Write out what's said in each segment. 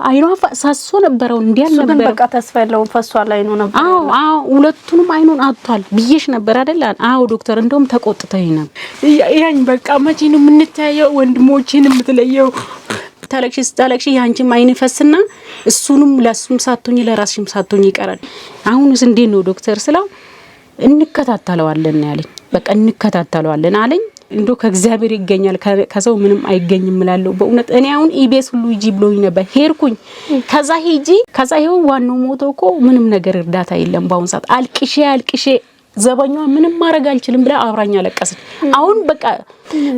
አይኗ ሳሶ ነበረው እንዲያል ነበር በቃ ተስፋ ያለውን ፈሷል አይኑ ነበር አዎ ሁለቱንም አይኑን አጥቷል ብዬሽ ነበር አይደል አዎ ዶክተር እንደውም ተቆጥተኝ ነው ያኝ በቃ መቼ ነው የምንታየው ወንድሞቼን የምትለየው ታለክሽ ያንቺም አይን ፈስና እሱንም ለሱም ሳትሆኝ ለራስሽም ሳትሆኝ ይቀራል አሁንስ እንዴት ነው ዶክተር ስለው እንከታተለዋለን ያለኝ በቃ እንከታተለዋለን አለኝ እንዶ ከእግዚአብሔር ይገኛል ከሰው ምንም አይገኝም እላለሁ በእውነት እኔ አሁን ኢቤስ ሁሉ ይጂ ብሎኝ ነበር ሄርኩኝ ከዛ ይሄው ዋናው ሞቶኮ ምንም ነገር እርዳታ የለም ባሁን ሰዓት አልቅሼ ዘበኛው ምንም ማድረግ አልችልም ብላ አብራኛ ለቀሰች አሁን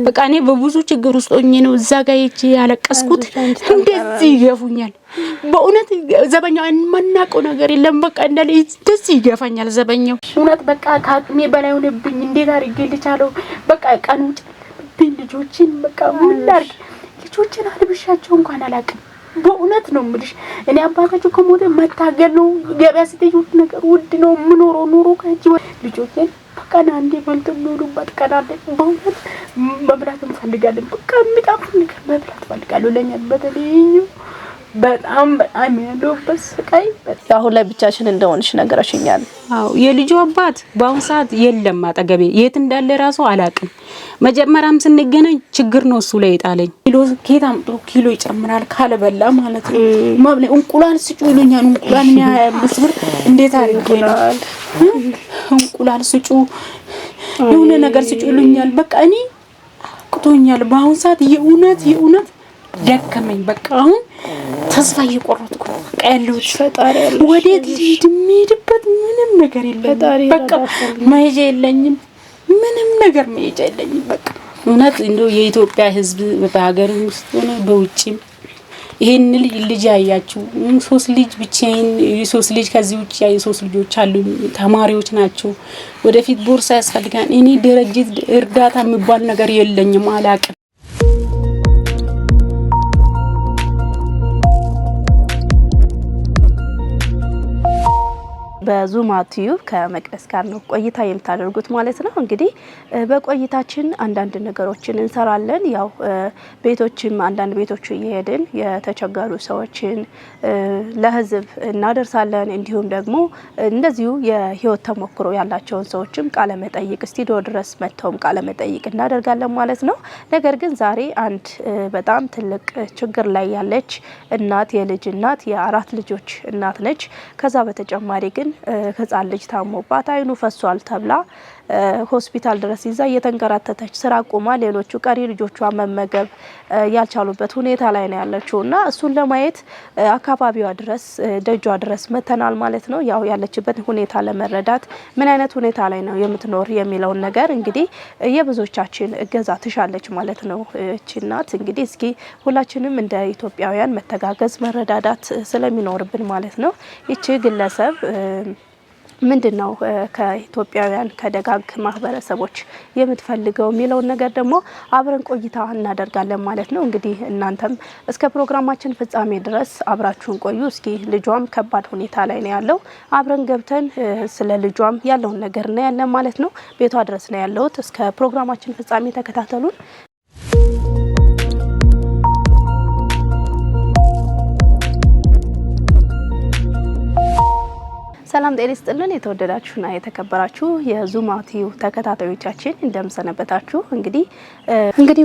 በቃ እኔ በብዙ ችግር ውስጥ ሆኜ ነው እዛ ጋር እቺ ያለቀስኩት እንደዚህ ይገፉኛል በእውነት ዘበኛው ማናቆ ነገር የለም በቃ እንደዚህ ይገፋኛል ዘበኛው እውነት በቃ ካቅሜ በላይ ሆነብኝ እንዴት አድርጌ ልቻለው በቃ ቀኑ ልጆችን በቃ ሙላር ልጆችን አልብሻቸው እንኳን አላቅም በእውነት ነው ምልሽ እኔ አባታችሁ ከሞተ መታገል ነው ገበያ ስትይዙት ነገር ውድ ነው ምኖረው ኑሮ ከጂ ልጆችን በቃ አንዴ በልተው ኑሩበት ቀዳለ በእውነት መብላት እንፈልጋለን በቃ ምጣፍ ነገር መብላት ፈልጋለሁ ለኛ በተለይኝ በጣም ያለውበት ስቃይ አሁን ላይ ብቻሽን እንደሆንሽ ነገርሽኛል አው የልጁ አባት ባሁን ሰዓት የለም አጠገቤ የት እንዳለ ራሱ አላቅም መጀመሪያም ስንገናኝ ችግር ነው እሱ ላይ ጣለኝ ኪሎ ይጨምራል ካለበላ ማለት ነው ማብለ እንቁላል ስጩ ይሉኛል እንቁላል ምስብር እንዴት አድርገናል እንቁላል ስጩ የሆነ ነገር ስጩ ይሉኛል በቃ እኔ ቁቶኛል ባሁን ሰዓት የኡነት ደከመኝ በቃ አሁን ተስፋ እየቆረጥኩ ቀለው ፈጣሪ ያለ ወዴት ልምድበት ምንም ነገር የለም በቃ ማይጄ የለኝም ምንም ነገር ማይጄ የለኝም በቃ እውነት እንደው የኢትዮጵያ ህዝብ በሀገር ውስጥ ሆነ በውጪም ይሄን ልጅ ያያችሁ ሶስት ልጅ ብቻዬን ሶስት ልጅ ከዚህ ውጪ ያይ ሶስት ልጆች አሉ ተማሪዎች ናቸው ወደፊት ቦርሳ ያስፈልጋል እኔ ድርጅት እርዳታ የሚባል ነገር የለኝም አላቅም በዙማቲዩ ከመቅደስ ጋር ነው ቆይታ የምታደርጉት ማለት ነው እንግዲህ በቆይታችን አንዳንድ ነገሮችን እንሰራለን ያው ቤቶችም አንዳንድ ቤቶች እየሄድን የተቸገሩ ሰዎችን ለህዝብ እናደርሳለን እንዲሁም ደግሞ እንደዚሁ የህይወት ተሞክሮ ያላቸውን ሰዎችም ቃለ መጠይቅ ስቱዲዮ ድረስ መተውም ቃለ መጠይቅ እናደርጋለን ማለት ነው ነገር ግን ዛሬ አንድ በጣም ትልቅ ችግር ላይ ያለች እናት የልጅ እናት የአራት ልጆች እናት ነች ከዛ በተጨማሪ ግን ህፃን ልጅ ታሞባት አይኑ ፈሷል ተብላ ሆስፒታል ድረስ ይዛ እየተንከራተተች ስራ ቆማ ሌሎቹ ቀሪ ልጆቿ መመገብ ያልቻሉበት ሁኔታ ላይ ነው ያለችውና እሱን ለማየት አካባቢዋ ድረስ ደጇ ድረስ መተናል ማለት ነው ያው ያለችበት ሁኔታ ለመረዳት ምን አይነት ሁኔታ ላይ ነው የምትኖር የሚለው ነገር እንግዲህ የብዙዎቻችን እገዛ ትሻለች ማለት ነው እቺ እናት እንግዲህ እስኪ ሁላችንም እንደ ኢትዮጵያውያን መተጋገዝ መረዳዳት ስለሚኖርብን ማለት ነው እቺ ግለሰብ ምንድነው ከኢትዮጵያውያን ከደጋግ ማህበረሰቦች የምትፈልገው የሚለው ነገር ደግሞ አብረን ቆይታ እናደርጋለን ማለት ነው እንግዲህ እናንተም እስከ ፕሮግራማችን ፍጻሜ ድረስ አብራችሁን ቆዩ እስኪ ልጇም ከባድ ሁኔታ ላይ ነው ያለው አብረን ገብተን ስለ ልጇም ያለውን ነገር ነው ያለን ማለት ነው ቤቷ ድረስ ነው ያለው እስከ ፕሮግራማችን ፍጻሜ ተከታተሉን ሰላም ጤና ይስጥልን የተወደዳችሁና የተከበራችሁ የዙማቲዩ ተከታታዮቻችን እንደምሰነበታችሁ እንግዲህ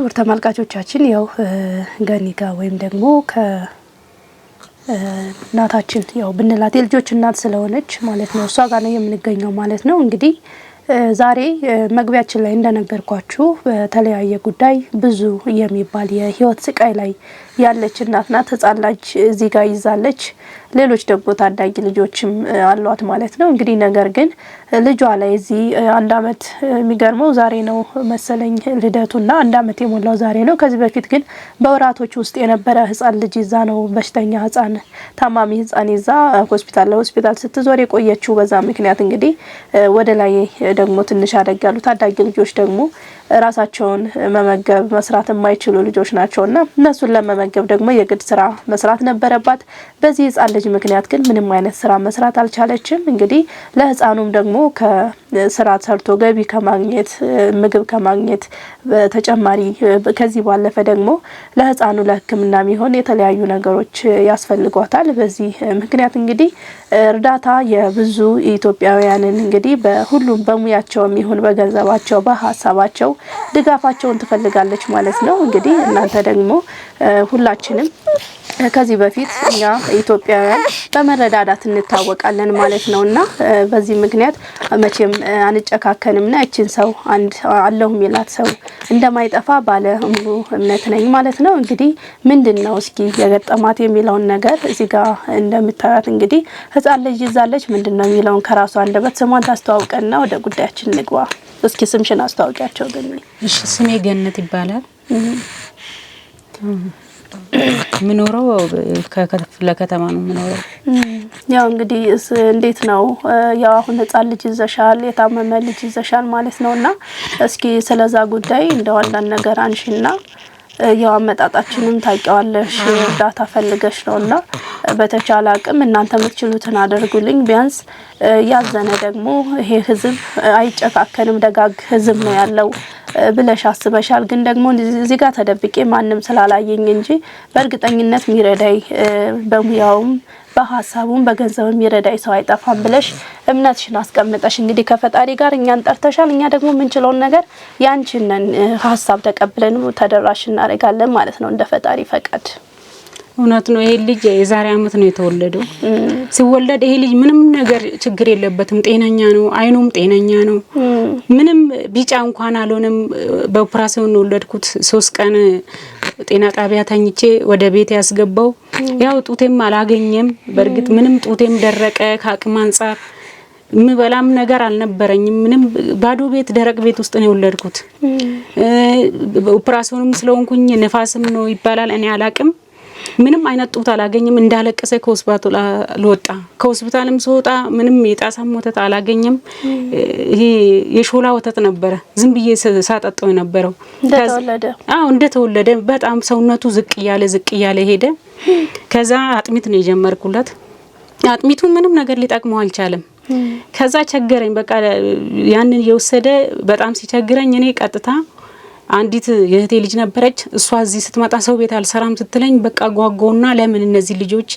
ወር ተመልካቾቻችን ያው ገኒጋ ወይም ደግሞ ከናታችን ያው ብንላት የልጆች እናት ስለሆነች ማለት ነው እሷ ጋር ነው የምንገኘው ማለት ነው እንግዲህ ዛሬ መግቢያችን ላይ እንደነገርኳችሁ በተለያየ ጉዳይ ብዙ የሚባል የህይወት ስቃይ ላይ ያለች እናት ናት ህፃን ልጅ እዚህ ጋር ይዛለች ሌሎች ደግሞ ታዳጊ ልጆችም አሏት ማለት ነው እንግዲህ ነገር ግን ልጇ ላይ እዚህ አንድ አመት የሚገርመው ዛሬ ነው መሰለኝ ልደቱና አንድ አመት የሞላው ዛሬ ነው ከዚህ በፊት ግን በወራቶች ውስጥ የነበረ ህፃን ልጅ ይዛ ነው በሽተኛ ህፃን ታማሚ ህፃን ይዛ ሆስፒታል ስትዞር የቆየችው በዛ ምክንያት እንግዲህ ወደ ላይ ደግሞ ትንሽ አደጋሉ ታዳጊ ልጆች ደግሞ ራሳቸውን መመገብ መስራት የማይችሉ ልጆች ናቸውና እነሱን ለመመገብ ደግሞ የግድ ስራ መስራት ነበረባት። በዚህ ህፃን ልጅ ምክንያት ግን ምንም አይነት ስራ መስራት አልቻለችም። እንግዲህ ለህፃኑም ደግሞ ከስራ ሰርቶ ገቢ ከማግኘት ምግብ ከማግኘት በተጨማሪ ከዚህ ባለፈ ደግሞ ለህፃኑ ለሕክምና የሚሆን የተለያዩ ነገሮች ያስፈልጓታል። በዚህ ምክንያት እንግዲህ እርዳታ የብዙ ኢትዮጵያውያንን እንግዲህ በሁሉም በሙያቸውም ይሁን በገንዘባቸው በሀሳባቸው ድጋፋቸውን ትፈልጋለች ማለት ነው። እንግዲህ እናንተ ደግሞ ሁላችንም ከዚህ በፊት እኛ ኢትዮጵያውያን በመረዳዳት እንታወቃለን ማለት ነውና በዚህ ምክንያት መቼም አንጨካከንምና እቺን ሰው አንድ አለሁ የሚላት ሰው እንደማይጠፋ ባለ ሙሉ እምነት ነኝ ማለት ነው። እንግዲህ ምንድነው እስኪ የገጠማት የሚለውን ነገር እዚህ ጋር እንደምታዩት እንግዲህ ህፃን ልጅ ይዛለች። ምንድነው የሚለውን ከራሷ አንደበት ስሟን ታስተዋውቀና ወደ ጉዳያችን እንግባ። እስኪ ስምሽን አስተዋውቂያቸው ግን። እሺ ስሜ ገነት ይባላል። ምኖረው ከክፍለ ከተማ ነው ምኖረው። ያው እንግዲህ እንዴት ነው ያው አሁን ህፃን ልጅ ይዘሻል የታመመ ልጅ ይዘሻል ማለት ነውና እስኪ ስለዛ ጉዳይ እንደው አንዳንድ ነገር አንሺና ያው አመጣጣችንን ታውቂዋለሽ እርዳታ ፈልገሽ ነውና በተቻለ አቅም እናንተ የምትችሉትን አድርጉልኝ። ቢያንስ ያዘነ ደግሞ ይሄ ህዝብ አይጨካከንም ደጋግ ህዝብ ነው ያለው ብለሽ አስበሻል። ግን ደግሞ እዚህ ጋር ተደብቄ ማንም ስላላየኝ እንጂ በእርግጠኝነት ሚረዳይ በሙያውም በሐሳቡም በገንዘብም ሚረዳይ ሰው አይጠፋም ብለሽ እምነትሽን አስቀምጠሽ እንግዲህ ከፈጣሪ ጋር እኛን ጠርተሻል። እኛ ደግሞ ምንችለውን ነገር ያንቺን ሐሳብ ተቀብለን ተደራሽ እናደርጋለን ማለት ነው እንደ ፈጣሪ ፈቃድ። እውነት ነው። ይሄ ልጅ የዛሬ አመት ነው የተወለደው። ሲወለድ ይሄ ልጅ ምንም ነገር ችግር የለበትም፣ ጤነኛ ነው። አይኑም ጤነኛ ነው። ምንም ቢጫ እንኳን አልሆነም። በኦፕራሲዮን ነው ወለድኩት። 3 ቀን ጤና ጣቢያ ተኝቼ ወደ ቤት ያስገባው። ያው ጡቴም አላገኘም። በርግጥ ምንም ጡቴም ደረቀ። ከአቅም አንፃር ምበላም ነገር አልነበረኝም። ምንም ባዶ ቤት ደረቅ ቤት ውስጥ ነው የወለድኩት። ኦፕራሲዮንም ስለሆንኩኝ ንፋስም ነው ይባላል እኔ አላቅም። ምንም አይነት ጡት አላገኘም። እንዳለቀሰ ከሆስፒታል ለወጣ ከሆስፒታልም ሲወጣ ምንም የጣሳም ወተት አላገኘም። ይሄ የሾላ ወተት ነበር ዝም ብዬ ሳጠጣው የነበረው። እንደተወለደ በጣም ሰውነቱ ዝቅ ያለ ሄደ። ከዛ አጥሚት ነው የጀመርኩለት። አጥሚቱ ምንም ነገር ሊጠቅመው አልቻለም። ከዛ ቸገረኝ። በቃ ያንን የወሰደ በጣም ሲቸግረኝ እኔ ቀጥታ አንዲት የህቴ ልጅ ነበረች። እሷ እዚህ ስትመጣ ሰው ቤት አልሰራም ስትለኝ በቃ ጓጓውና ለምን እነዚህ ልጆች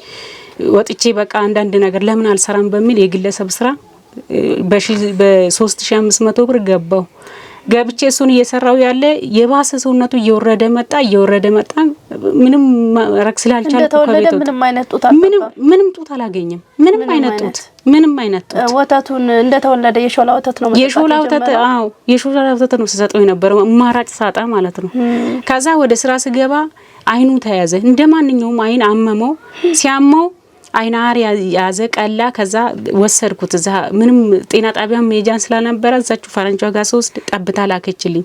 ወጥቼ በቃ አንዳንድ ነገር ለምን አልሰራም በሚል የግለሰብ ስራ በ3500 ብር ገባው። ገብቼ እሱን እየሰራው ያለ የባሰ ሰውነቱ እየወረደ መጣ። ምንም ረክስ ስላልቻልኩ ከቤት ምንም ጡት አላገኘም። ምንም አይነት ጡት ወተቱን እንደተወለደ የሾላ ወተት ነው የሾላ ወተት ነው ሲሰጠው የነበረው ማራጭ ሳጣ ማለት ነው። ከዛ ወደ ስራ ስገባ አይኑ ተያዘ። እንደማንኛውም አይን አመመው። ሲያመው አይናር ያዘ ቀላ። ከዛ ወሰድኩት። እዛ ምንም ጤና ጣቢያ ሜጃን ስላልነበረ እዛችሁ ፈረንጇ ጋር ሶስት ጠብታ ላከችልኝ።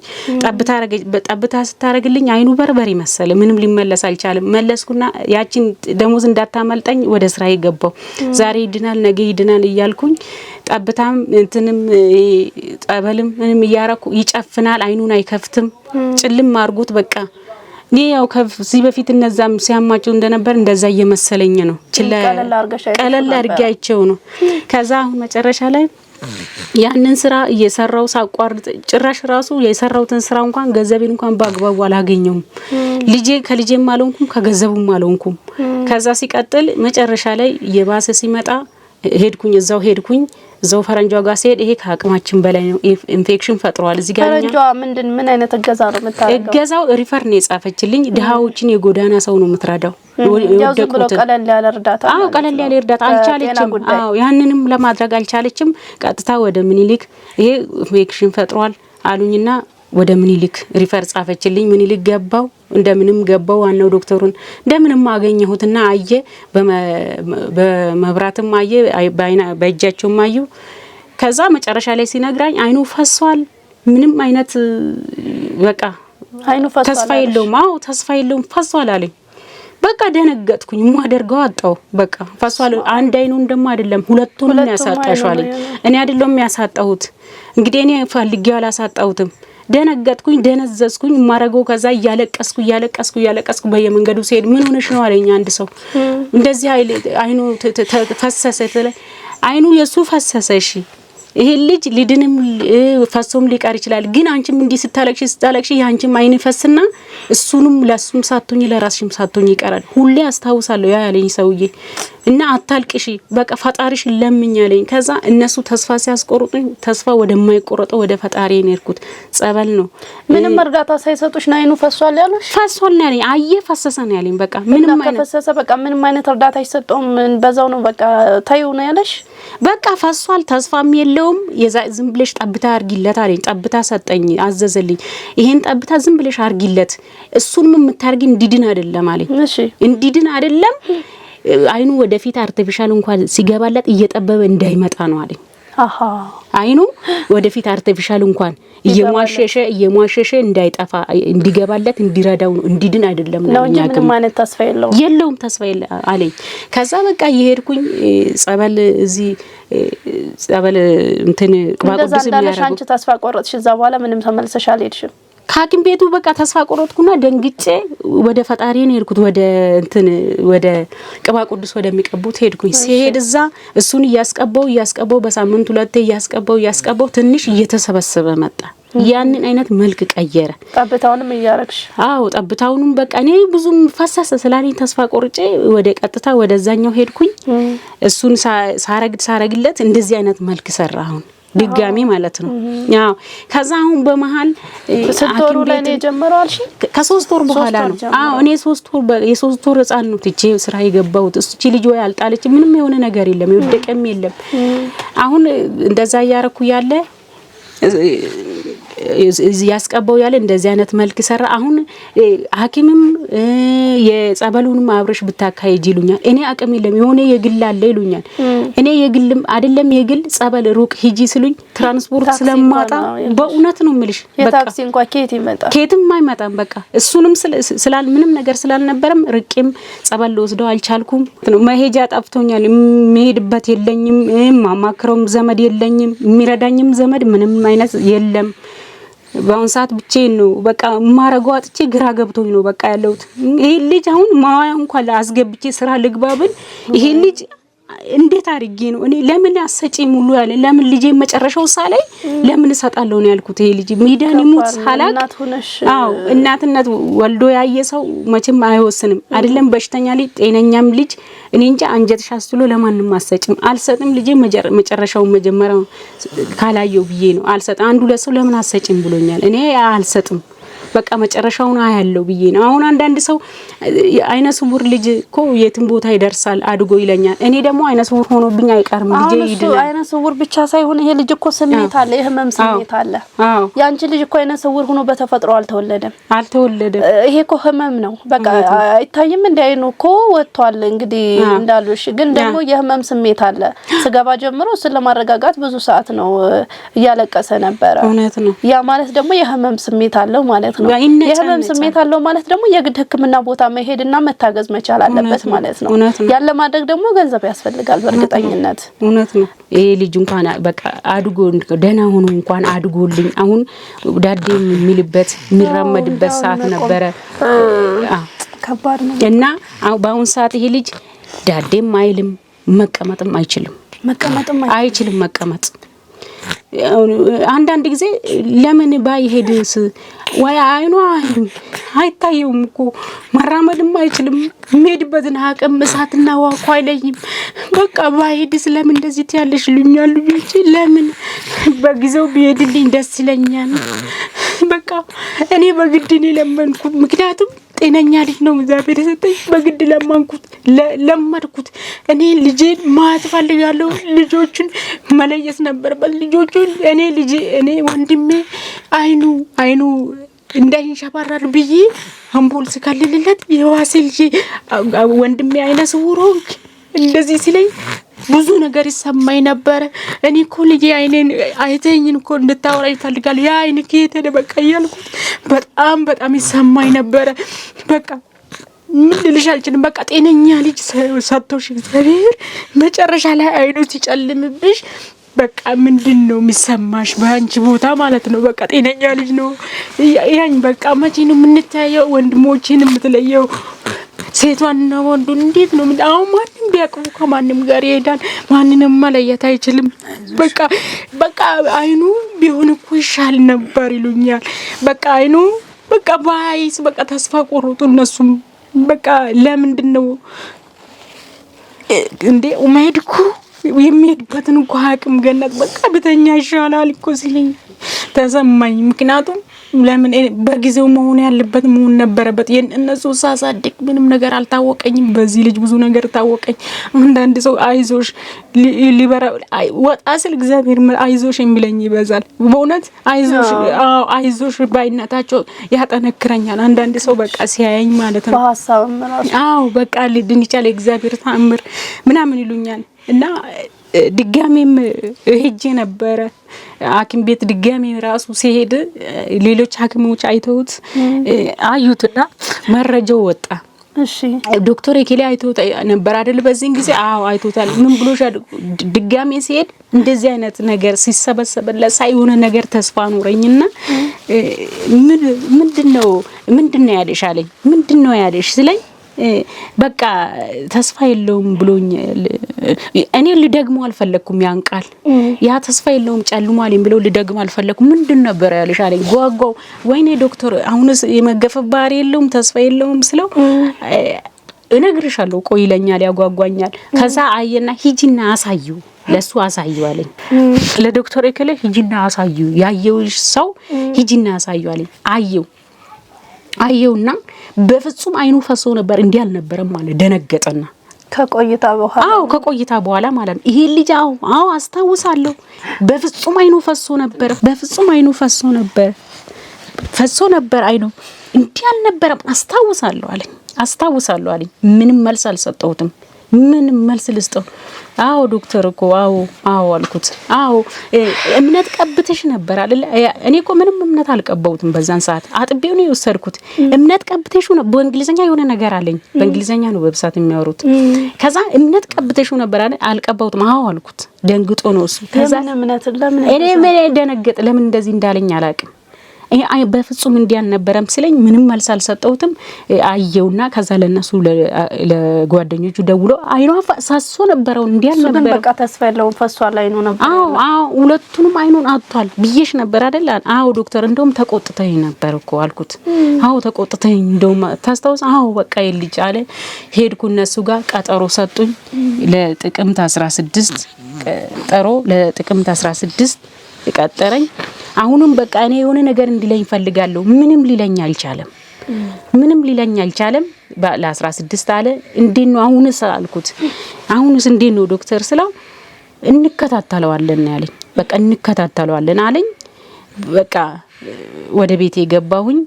ጠብታ ስታረግልኝ አይኑ በርበሪ መሰለ። ምንም ሊመለስ አልቻለም። መለስኩና ያቺን ደሞዝ እንዳታመልጠኝ ወደ ስራ ይገባው። ዛሬ ይድናል ነገ ይድናል እያልኩኝ ጠብታም እንትንም ጠበልም ምንም እያረኩ ይጨፍናል። አይኑን አይከፍትም። ጭልም አርጎት በቃ እኔ ያው ከዚህ በፊት እነዛም ሲያማጩ እንደነበር እንደዛ እየመሰለኝ ነው። ቀለል አድርጋቸው ነው። ከዛ አሁን መጨረሻ ላይ ያንን ስራ እየሰራው ሳቋርጥ ጭራሽ ራሱ የሰራውትን ስራ እንኳን ገንዘቤን እንኳን ባግባቡ አላገኘውም። ከልጄም አልሆንኩም ከገንዘቡም አልሆንኩም። ከዛ ሲቀጥል መጨረሻ ላይ የባሰ ሲመጣ ሄድኩኝ እዛው ፈረንጇ ጋር ሲሄድ ይሄ ከአቅማችን በላይ ነው፣ ኢንፌክሽን ፈጥሯል። እዚህ ጋር ፈረንጇ ምን አይነት እገዛ ነው የምታደርገው? እገዛው ሪፈር ነው የጻፈችልኝ። ድሃዎችን የጎዳና ሰው ነው የምትረዳው። ወደቁት ቀለል ያለ እርዳታ አልቻለችም። ያንንም ለማድረግ አልቻለችም። ቀጥታ ወደ ምኒልክ ይሄ ኢንፌክሽን ፈጥሯል አሉኝና ወደ ምኒልክ ሪፈር ጻፈችልኝ። ምኒልክ ገባው። እንደምንም ገባው። ዋናው ዶክተሩን እንደምንም አገኘሁትና አየ። በመብራትም አየ፣ በእጃቸውም አዩ። ከዛ መጨረሻ ላይ ሲነግራኝ አይኑ ፈሷል። ምንም አይነት በቃ አይኑ ፈሷል። ተስፋ የለውም ፈሷል አለኝ። በቃ ደነገጥኩኝ። ማደርገው አጣው። በቃ ፈሷል። አንድ አይኑ እንደማ አይደለም ሁለቱንም ያሳጣሻለኝ። እኔ አይደለም ያሳጣሁት። እንግዲህ እኔ ፈልጌው አላሳጣሁትም። ደነገጥኩኝ ደነዘዝኩኝ ማረገው ከዛ ያለቀስኩ በየመንገዱ ሲሄድ ምን ሆነሽ ነው አለኝ አንድ ሰው እንደዚህ አይኑ ተፈሰሰ አይኑ የሱ ፈሰሰ እሺ ይሄ ልጅ ሊድንም ፈሶም ሊቀር ይችላል ግን አንቺም እንዲ ስታለቅሽ ያንቺም አይን ፈስና እሱንም ለሱም ሳቶኝ ለራስሽም ሳቶኝ ይቀራል ሁሌ አስተዋውሳለሁ ያለኝ ሰውዬ እና አታልቅሺ በቃ ፈጣሪሽ ለምኛለኝ ከዛ እነሱ ተስፋ ሲያስቆርጡኝ ተስፋ ወደማይቆረጠው ወደ ፈጣሪ ነርኩት ጸበል ነው ምንም እርዳታ ሳይሰጡሽ ነው አይኑ ፈሷል ያሉሽ ፈሷል ነው ያለኝ ፈሰሰ ነው ያለኝ በቃ ምንም ፈሰሰ በቃ ምንም አይነት እርዳታ አይሰጠውም በዛው ነው በቃ ታዩ ነው ያለሽ በቃ ፈሷል ተስፋም የለውም ዝም ብለሽ ጠብታ አርጊለት አለኝ ጠብታ ሰጠኝ አዘዘልኝ ይሄን ጠብታ ዝም ብለሽ አርጊለት እሱንም የምታርጊ እንዲድን አይደለም አለኝ እሺ እንዲድን አይደለም አይኑ ወደፊት አርቲፊሻል እንኳን ሲገባለት እየጠበበ እንዳይመጣ ነው አለኝ አሃ አይኑ ወደፊት አርቲፊሻል እንኳን እየሟሸሸ እንዳይጠፋ እንዲገባለት እንዲረዳው እንዲድን አይደለም ነው እንጂ ምንም ማለት ተስፋ የለውም ተስፋ አለኝ ከዛ በቃ ይሄድኩኝ ጸበል እዚ ጸበል እንትን ቅባቆድስ እንዳለሽ አንቺ ተስፋ ቆረጥሽ እዛ በኋላ ምንም ተመልሰሽ አልሄድሽም ካኪም ቤቱ በቃ ተስፋ ቆረጥኩና ደንግጬ ወደ ፈጣሪ ነው ሄድኩት ወደ ቅባቆድስ ወደሚቀቡት ሄድኩኝ ሲሄድ እዛ እሱን ያስቀባው በሳምንት ሁለቴ ያስቀባው ትንሽ እየተሰበሰበ መጣ ያንን አይነት መልክ ቀየረ ጠብታውንም ያያረክሽ አው ጠብታውንም በቃ እኔ ብዙም ፈሰሰ ስላልኝ ተስፋ ቆርጬ ወደ ቀጥታ ወደዛኛው ሄድኩኝ እሱን ሳረግለት እንደዚህ አይነት መልክ ሰራ አሁን ድጋሚ ማለት ነው ያው ከዛ አሁን በመሃል ስትወሩ ላይ ነው የጀመረው አልሽ ከ3 ወር በኋላ ነው አዎ እኔ 3 ወር የ3 ወር ህፃን ነው ትቼ ስራ የገባሁት እቺ ልጅ ወይ አልጣለች ምንም የሆነ ነገር የለም ይወደቀም የለም አሁን እንደዛ ያረኩ ያለ ያስቀባው ያለ እንደዚህ አይነት መልክ ሰራ አሁን ሐኪምም የጸበሉንም አብረሽ ብታካይ ይሉኛል እኔ አቅም የለም የሆነ የግል አለ ይሉኛል እኔ የግልም አይደለም የግል ጸበል ሩቅ ሂጂ ስሉኝ ትራንስፖርት ስለማጣ በእውነት ነው ምልሽ የታክሲ እንኳን ከየትም አይመጣም በቃ እሱንም ስላል ምንም ነገር ስላልነበረም ርቄም ጸበል ወስደው አልቻልኩም መሄጃ ጠፍቶኛል መሄድበት የለኝም ማማክረውም ዘመድ የለኝም የሚረዳኝም ዘመድ ምንም አይነት የለም ባውን ሰዓት ብቻዬን ነው በቃ ማረጋው አጥቼ ግራ ገብቶኝ ነው በቃ ያለውት ይሄ ልጅ አሁን ማዋያ እንኳን አስገብቼ ስራ ልግባብል ይሄ ልጅ እንዴት አርጌ ነው እኔ ለምን አሰጪ ሙሉ ያለ ለምን ልጄ መጨረሻው ሳላይ ለምን ሰጣለው ነው ያልኩት ይሄ ልጅ ሚዳን ይሙት ሐላቅ አው እናትነት ወልዶ ያየሰው መቼም አይወስንም አይደለም በሽተኛ ልጅ ጤነኛም ልጅ እኔ እንጃ አንጀትሽ አስጥሎ ለማንም አሰጪም አልሰጥም ልጄ መጨረሻው መጀመሪያው ካላየው ብዬ ነው አልሰጥ አንዱ ለሰው ለምን አሰጪም ብሎኛል እኔ አልሰጥም በቃ መጨረሻውን አያለው ብዬ ነው አሁን አንዳንድ ሰው አይነ ስውር ልጅ እኮ የትም ቦታ ይደርሳል አድጎ ይለኛል እኔ ደግሞ አይነ ስውር ሆኖብኝ አይቀርም ልጄ ይድናል አይነ ስውር ብቻ ሳይሆን ይሄ ልጅ እኮ ስሜት አለ የህመም ስሜት አለ ያንቺ ልጅ እኮ አይነ ስውር ሆኖ በተፈጥሮ አልተወለደም ይሄ እኮ ህመም ነው በቃ አይታይም እንደ አይኑ እኮ ወጥቷል እንግዲህ እንዳሉሽ ግን ደግሞ የህመም ስሜት አለ ስገባ ጀምሮ ስለማረጋጋት ብዙ ሰዓት ነው እያለቀሰ ነበር እውነት ነው ያ ማለት ደግሞ የህመም ስሜት አለው ማለት ነው የህመም ስሜት አለው ማለት ደግሞ የግድ ህክምና ቦታ መሄድና መታገዝ መቻል አለበት ማለት ነው ያለ ማድረግ ደግሞ ገንዘብ ያስፈልጋል በርግጠኝነት እውነት ነው ይሄ ልጅ እንኳን በቃ አድጎ ደና ሆኖ እንኳን አድጎልኝ አሁን ዳዴ የሚልበት የሚራመድበት ሰዓት ነበር ከባድ ነው እና በአሁን ሰዓት ይሄ ልጅ ዳዴም አይልም መቀመጥም አይችልም መቀመጥ አንዳንድ ጊዜ ለምን ባይሄድስ ወይ አይኑ አይታየውም እኮ መራመድም አይችልም ሜድበትን አቅም እሳትና ዋኳ አይለይም በቃ ባይሄድስ ለምን እንደዚህ ትያለሽ ልኛል ልጅ ለምን በጊዜው ቢሄድልኝ ደስ ይለኛል በቃ እኔ በግድኔ ለመንኩት ምክንያቱም ጤነኛ ልጅ ነው እግዚአብሔር የሰጠኝ በግድ ለማድኩት እኔ ልጄን ማት ፈልጋለሁ ልጆችን መለየት ነበርበት ልጆቹን እኔ ወንድሜ አይኑ እንዳይንሸባራል ብዬ አምፖል ስካልልለት የዋሴ ልጅ ወንድሜ አይነ ስውር ሆንክ እንደዚህ ሲለኝ ብዙ ነገር ይሰማኝ ነበር እኔ እኮ ልጄ አይኔን አይተኝን እኮ እንድታወራ ይፈልጋል ያ አይኔ ከየተ በቃ ያልኩት በጣም ይሰማኝ ነበር በቃ ምን ልልሽ አልችልም በቃ ጤነኛ ልጅ ሰጥቶሽ እግዚአብሔር መጨረሻ ላይ አይኑ ሲጨልምብሽ በቃ ምንድነው የሚሰማሽ በአንቺ ቦታ ማለት ነው? በቃ ጤነኛ ልጅ ነው ያኝ በቃ መቼ ነው የምንታየው? ወንድሞቼን የምትለየው ሴቷንና ወንዱን እንዴት ነው? አሁን ማንንም ቢያቅፉ ከማንም ጋር ይሄዳል። ማንንም መለየት አይችልም። በቃ አይኑ ቢሆን እኮ ይሻል ነበር ይሉኛል። በቃ አይኑ በቃ ባይስ በቃ ተስፋ ቆርጡ እነሱም በቃ ለምንድን ነው እንዴ መሄድ እኮ የሚሄድበትን እኮ አቅም ገነት በቃ ብተኛ ይሻላል እኮ ሲለኝ ተሰማኝ። ምክንያቱም ለምን በጊዜው መሆን ያለበት መሆን ነበረበት። እነሱ ሳሳድግ ምንም ነገር አልታወቀኝም። በዚህ ልጅ ብዙ ነገር ታወቀኝ። አንዳንድ ሰው አይዞሽ ሊበራ ወጣ ስል እግዚአብሔር አይዞሽ የሚለኝ ይበዛል። በእውነት አይዞሽ ባይነታቸው ያጠነክረኛል። አንዳንድ ሰው በቃ ሲያየኝ ማለት ነው በሐሳብም ራሱ በቃ ሊድን ይችላል እግዚአብሔር ተአምር ምናምን ይሉኛል። እና ድጋሜም ሄጄ ነበረ ሐኪም ቤት ድጋሜ ራሱ ሲሄድ ሌሎች ሐኪሞች አይተውት አዩትና መረጃው ወጣ። እሺ ዶክተር ኤኬሌ አይተውት ነበር አይደል? በዚህን ጊዜ አይተውታል። ምን ብሎሽ ድጋሜ ሲሄድ እንደዚህ አይነት ነገር ሲሰበሰበለ ሳይሆነ ነገር ተስፋ ኖረኝና ምንድነው ያለሽ አለኝ። ምንድነው ያለሽ ስለኝ በቃ ተስፋ የለውም ብሎኝ እኔ ልደግመው አልፈለኩም። ያን ቃል ያ ተስፋ የለውም ጨልሟልኝ ብለው ልደግመው አልፈለኩም። ምንድን ነበር ያለሽ አለኝ። ጓጓው ወይኔ ዶክተር አሁንስ የመገፈፍ ባህሪ የለውም ተስፋ የለውም ስለው እነግርሻለሁ ቆይ ይለኛል፣ ያጓጓኛል። ከዛ አየና ሂጂና አሳዩ ለሱ አሳዩ አለኝ። ለዶክተር ኤኬሌ ሂጂና አሳዩ ያየውሽ ሰው ሂጂና አሳዩ አለኝ። አየውና በፍጹም አይኑ ፈሶ ነበር። እንዲህ አልነበረም ማለት ደነገጠና ከቆይታ በኋላ ማለት ነው። ይሄ ልጅ አስታውሳለሁ በፍጹም አይኑ ፈሶ ነበር አይኑ እንዲህ አልነበረም አስታውሳለሁ አለኝ። ምንም መልስ አልሰጠሁትም። ምንም መልስ ልስጠው? ዶክተር እኮ አልኩት። እምነት ቀብተሽ ነበር አይደል? እኔ እኮ ምንም እምነት አልቀበውትም በዛን ሰዓት አጥቤው ነው የወሰድኩት። እምነት ቀብተሽ ነው በእንግሊዘኛ የሆነ ነገር አለኝ። በእንግሊዘኛ ነው በብዛት የሚያወሩት። ከዛ እምነት ቀብተሽ ነበር አይደል? አልቀበውትም። አልኩት። ደንግጦ ነው እሱ። ከዛ እምነት ለምን እኔ ደነገጥ ለምን እንደዚህ እንዳለኝ አላውቅም። በፍጹም እንዲያን ነበርም ሲለኝ ምንም መልስ አልሰጠሁትም። አየውና ከዛ ለነሱ ለጓደኞቹ ደውሎ አይኗ ሳሶ ነበረው እንዲያን ነበር። በቃ ተስፋ የለውም ፈሷል አይኑ ነበር። ሁለቱንም አይኑን አጥቷል ብዬሽ ነበር አይደል? ዶክተር እንደውም ተቆጥተኝ ነበር እኮ አልኩት። ተቆጥተኝ እንደውም ታስታውስ? በቃ ይልጅ አለ። ሄድኩ እነሱ ጋር ቀጠሮ ሰጡኝ ለጥቅምት 16 ለጥቅምት 16 ቀጠረኝ። አሁንም በቃ እኔ የሆነ ነገር እንዲለኝ ፈልጋለሁ። ምንም ሊለኝ አልቻለም። ለ16 አለ። እንዴት ነው አሁንስ አልኩት። አሁንስ እንዴት ነው ዶክተር ስለው እንከታተለዋለን ያለኝ። በቃ እንከታተለዋለን አለኝ። በቃ ወደ ቤቴ ገባሁኝ።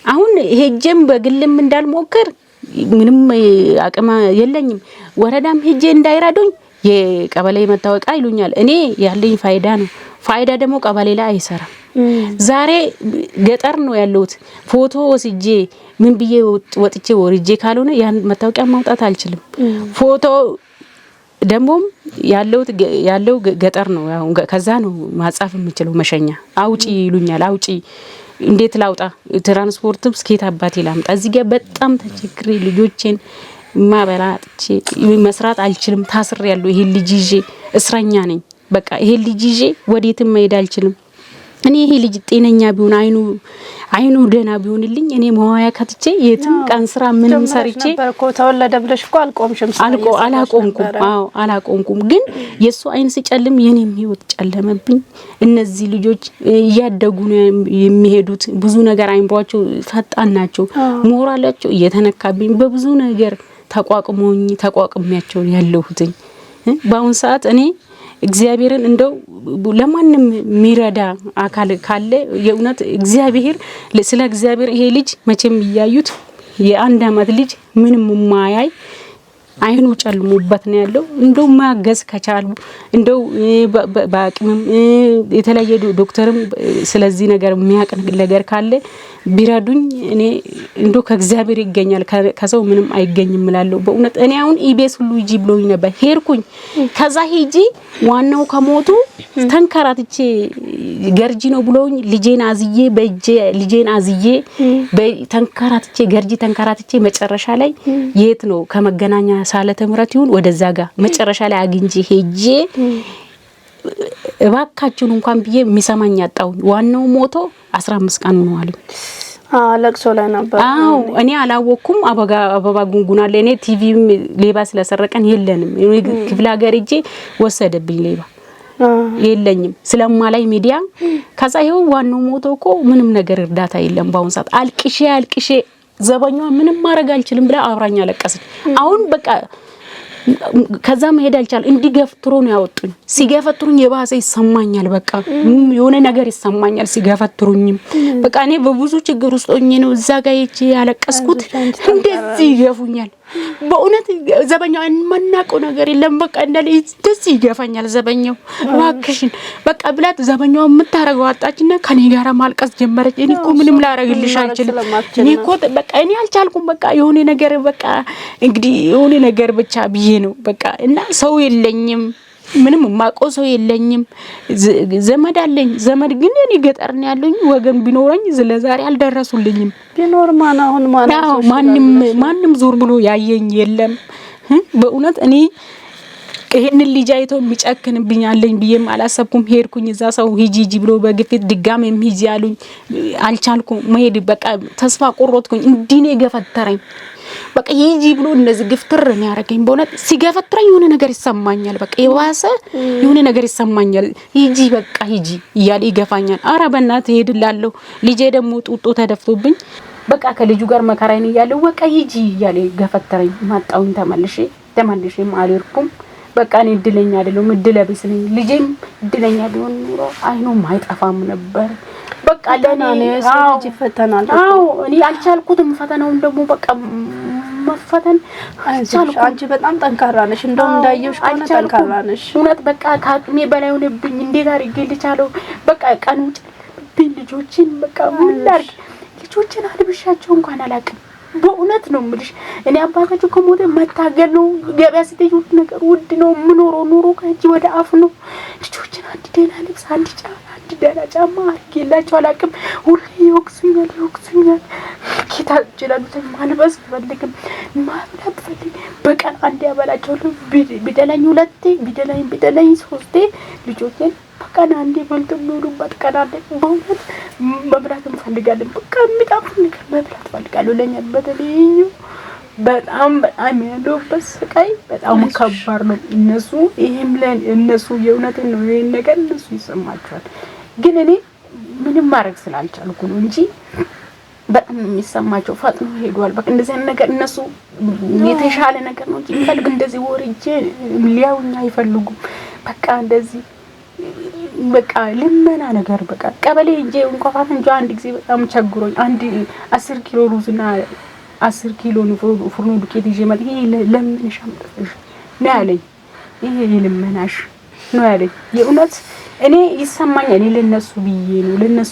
አሁን ሄጄም በግልም እንዳልሞክር ምንም አቅም የለኝም። ወረዳም ሄጄ እንዳይራዱኝ የቀበሌ መታወቂያ ይሉኛል። እኔ ያለኝ ፋይዳ ደግሞ ቀበሌ ላይ አይሰራም። ዛሬ ገጠር ነው ያለሁት። ፎቶ ወስጄ ምን ብዬ ወጥቼ ወርጄ ካልሆነ ያን መታወቂያ ማውጣት አልችልም። ፎቶ ደግሞ ያለው ገጠር ነው። ያው ከዛ ነው ማጻፍ የምችለው። መሸኛ አውጪ ይሉኛል። አውጪ እንዴት ላውጣ? ትራንስፖርትም ስኬት አባቴ ላምጣ? እዚህ ጋር በጣም ተቸግሬ ልጆቼን ማበላጥቼ መስራት አልችልም። ታስር ያለው ይሄ ልጅ ይዤ እስረኛ ነኝ። በቃ ይሄ ልጅ ይዤ ወዴትም መሄድ አልችልም። እኔ ይሄ ልጅ ጤነኛ ቢሆን አይኑ ደና ቢሆንልኝ እኔ መዋያ ከትቼ የትም ቀን ስራ ምንም ሰርቼ ተወለደ ብለሽ እኮ አልቆምሽም። አላቆምኩም። ግን የሱ አይን ሲጨልም የኔም ህይወት ጨለመብኝ። እነዚህ ልጆች እያደጉ ነው የሚሄዱት። ብዙ ነገር አይምሯቸው ፈጣን ናቸው። ሞራላቸው እየተነካብኝ በብዙ ነገር ተቋቁሚያቸው ያለሁትኝ። በአሁን ሰዓት እኔ እግዚአብሔርን እንደው ለማንም ሚረዳ አካል ካለ የኡነት እግዚአብሔር ስለ እግዚአብሔር ይሄ ልጅ መቼም ይያዩት የ1 አመት ልጅ ምንም ማያይ አይኑ ጨልሞበት ነው ያለው። እንደው ማገዝ ከቻሉ እንደው በአቅምም የተለየ ዶክተርም ስለዚህ ነገር የሚያውቅ ነገር ካለ ቢረዱኝ እኔ እንደው ከእግዚአብሔር ይገኛል ከሰው ምንም አይገኝም እላለሁ በእውነት። እኔ አሁን ኢቢኤስ ሁሉ ሂጂ ብሎኝ ነበር ሄድኩኝ። ከዛ ሂጂ ዋናው ከሞቱ ተንከራትቼ ገርጂ ነው ብሎኝ ልጄን አዝዬ በእጄ ልጄን አዝዬ ተንከራትቼ ገርጂ ተንከራትቼ መጨረሻ ላይ የት ነው ከመገናኛ ሳለተ ምሕረት ይሁን ወደዛ ጋር መጨረሻ ላይ አግኝቼ ሄጄ እባካችሁን እንኳን ብዬ የሚሰማኝ አጣው። ዋናው ሞቶ 15 ቀን ነው አሉኝ። ለቅሶ ላይ ነበር። አዎ እኔ አላወኩም። አበባ ጉንጉና ለኔ ቲቪም ሌባ ስለሰረቀን የለንም። ክፍለ ሀገር እጄ ወሰደብኝ ሌባ የለኝም ስለማላይ ሚዲያ። ከዛ ይሄው ዋናው ሞቶ እኮ ምንም ነገር እርዳታ የለም። ባሁን ሰዓት አልቅሼ ዘበኛው ምንም ማድረግ አልችልም ብላ አብራኛ ለቀሰች። አሁን በቃ ከዛ መሄድ አልቻለም። እንዲገፍትሮ ነው ያወጡኝ። ሲገፈትሩኝ የባሰ ይሰማኛል። በቃ የሆነ ነገር ይሰማኛል ሲገፈትሩኝም። በቃ እኔ በብዙ ችግር ውስጥ ሆኜ ነው እዛ ጋር ያለቀስኩት። እንደዚህ ይገፉኛል በእውነት። ዘበኛው ማናቀው ነገር የለም። በቃ እንደዚህ ይገፋኛል ዘበኛው። እባክሽን በቃ ብላት ዘበኛው የምታረገው አጣችና ከኔ ጋር ማልቀስ ጀመረች። እኔ እኮ ምንም ላረግልሽ አልችልም። እኔ እኮ በቃ እኔ አልቻልኩም። በቃ የሆነ ነገር በቃ እንግዲህ የሆነ ነገር ብቻ ብዬ ነው በቃ። እና ሰው የለኝም ምንም ማቆ ሰው የለኝም። ዘመድ አለኝ። ዘመድ ግን እኔ ገጠር ነው ያለኝ። ወገን ቢኖረኝ ስለዛሬ አልደረሱልኝም። ቢኖር ማንም ዞር ብሎ ያየኝ የለም በእውነት። እኔ ይሄን ልጅ አይቶ የሚጨክንብኝ አለኝ ብዬም አላሰብኩም። ሄድኩኝ እዛ ሰው ሂጂ ብሎ በግፊት ድጋሜም ሂጂ አሉኝ። አልቻልኩም መሄድ በቃ ተስፋ ቆረጥኩኝ። እንዲህ ነው ገፈተረኝ በቃ ሂጂ ብሎ እንደዚህ ግፍትር ነው ያረገኝ በእውነት። ሲገፈትረኝ የሆነ ነገር ይሰማኛል። በቃ የዋሰ የሆነ ነገር ይሰማኛል። ሂጂ በቃ ሂጂ እያለ ይገፋኛል። ኧረ በእናትህ ሄድላለሁ። ልጄ ደግሞ ጡጦ ተደፍቶብኝ በቃ ከልጁ ጋር መከራዬን እያለሁ በቃ ሂጂ እያለ ገፈተረኝ። ማጣውኝ ተመልሼም አልሄድኩም። በቃ እኔ እድለኛ አይደለሁም፣ እድለ ቢስ ነኝ። ልጄም እድለኛ ቢሆን ኑሮ አይኖም አይጠፋም ነበር። በቃ ለኔ ልጅ ይፈተናል። አዎ እኔ አልቻልኩትም። ፈተናውን ደግሞ በቃ መፈተን አልቻልኩም። አንቺ በጣም ጠንካራ ነሽ። እንደውም እንዳየሽ ከሆነ ጠንካራ ነሽ እውነት። በቃ ከአቅሜ በላይ ሆነብኝ። እንዴት አድርጌ ልቻለው? በቃ ቀኑ ጨለመብኝ። ልጆችን በቃ ምን ላድርግ? ልጆችን አልብሻቸው እንኳን አላውቅም በእውነት ነው የምልሽ። እኔ አባታቸው ከሞተ መታገል ነው። ገበያ ስትሄጂ ነገር ውድ ነው። ምኖረው ኑሮ ከእጅ ወደ አፍ ነው። ልጆችን አንድ ደህና ልብስ አንድ ደህና ጫማ አድርጌላቸው አላውቅም። ሁሌ ይወቅሱኛል። ጌታ ይችላል ማልበስ ፈልግም ማብላት ፈልግ በቀን አንድ ያበላቸው ቢደላኝ ሁለቴ ቢደላኝ ሶስቴ ልጆችን በቀን አንዴ በልቶ የሚውሉበት ቀን አለ። በእውነት መብላት እንፈልጋለን። በቃ የሚጣፍጥ ነገር መብላት ፈልጋለሁ። ለኛ በተለይ በጣም ያለውበት ስቃይ በጣም ከባድ ነው። እነሱ ይሄም ለእነሱ የእውነትን ነው ይሄን ነገር እነሱ ይሰማቸዋል። ግን እኔ ምንም ማድረግ ስላልቻልኩ ነው እንጂ በጣም የሚሰማቸው ፈጥኖ ሄዷል። በቃ እንደዚህ አይነት ነገር እነሱ የተሻለ ነገር ነው እንጂ ፈልግ እንደዚህ ወርጄ ሊያውኛ አይፈልጉም። በቃ እንደዚህ በቃ ልመና ነገር በቃ ቀበሌ እንጂ እንኳን እንጂ አንድ ጊዜ በጣም ቸግሮኝ 10 ኪሎ ሩዝና 10 ኪሎ ፍርኖ ዱቄት ይዤ መጥቼ ለምንሽ አምጥተሽ ነው ያለኝ። ይሄ ልመናሽ ነው ያለኝ። የእውነት እኔ ይሰማኛል። ለነሱ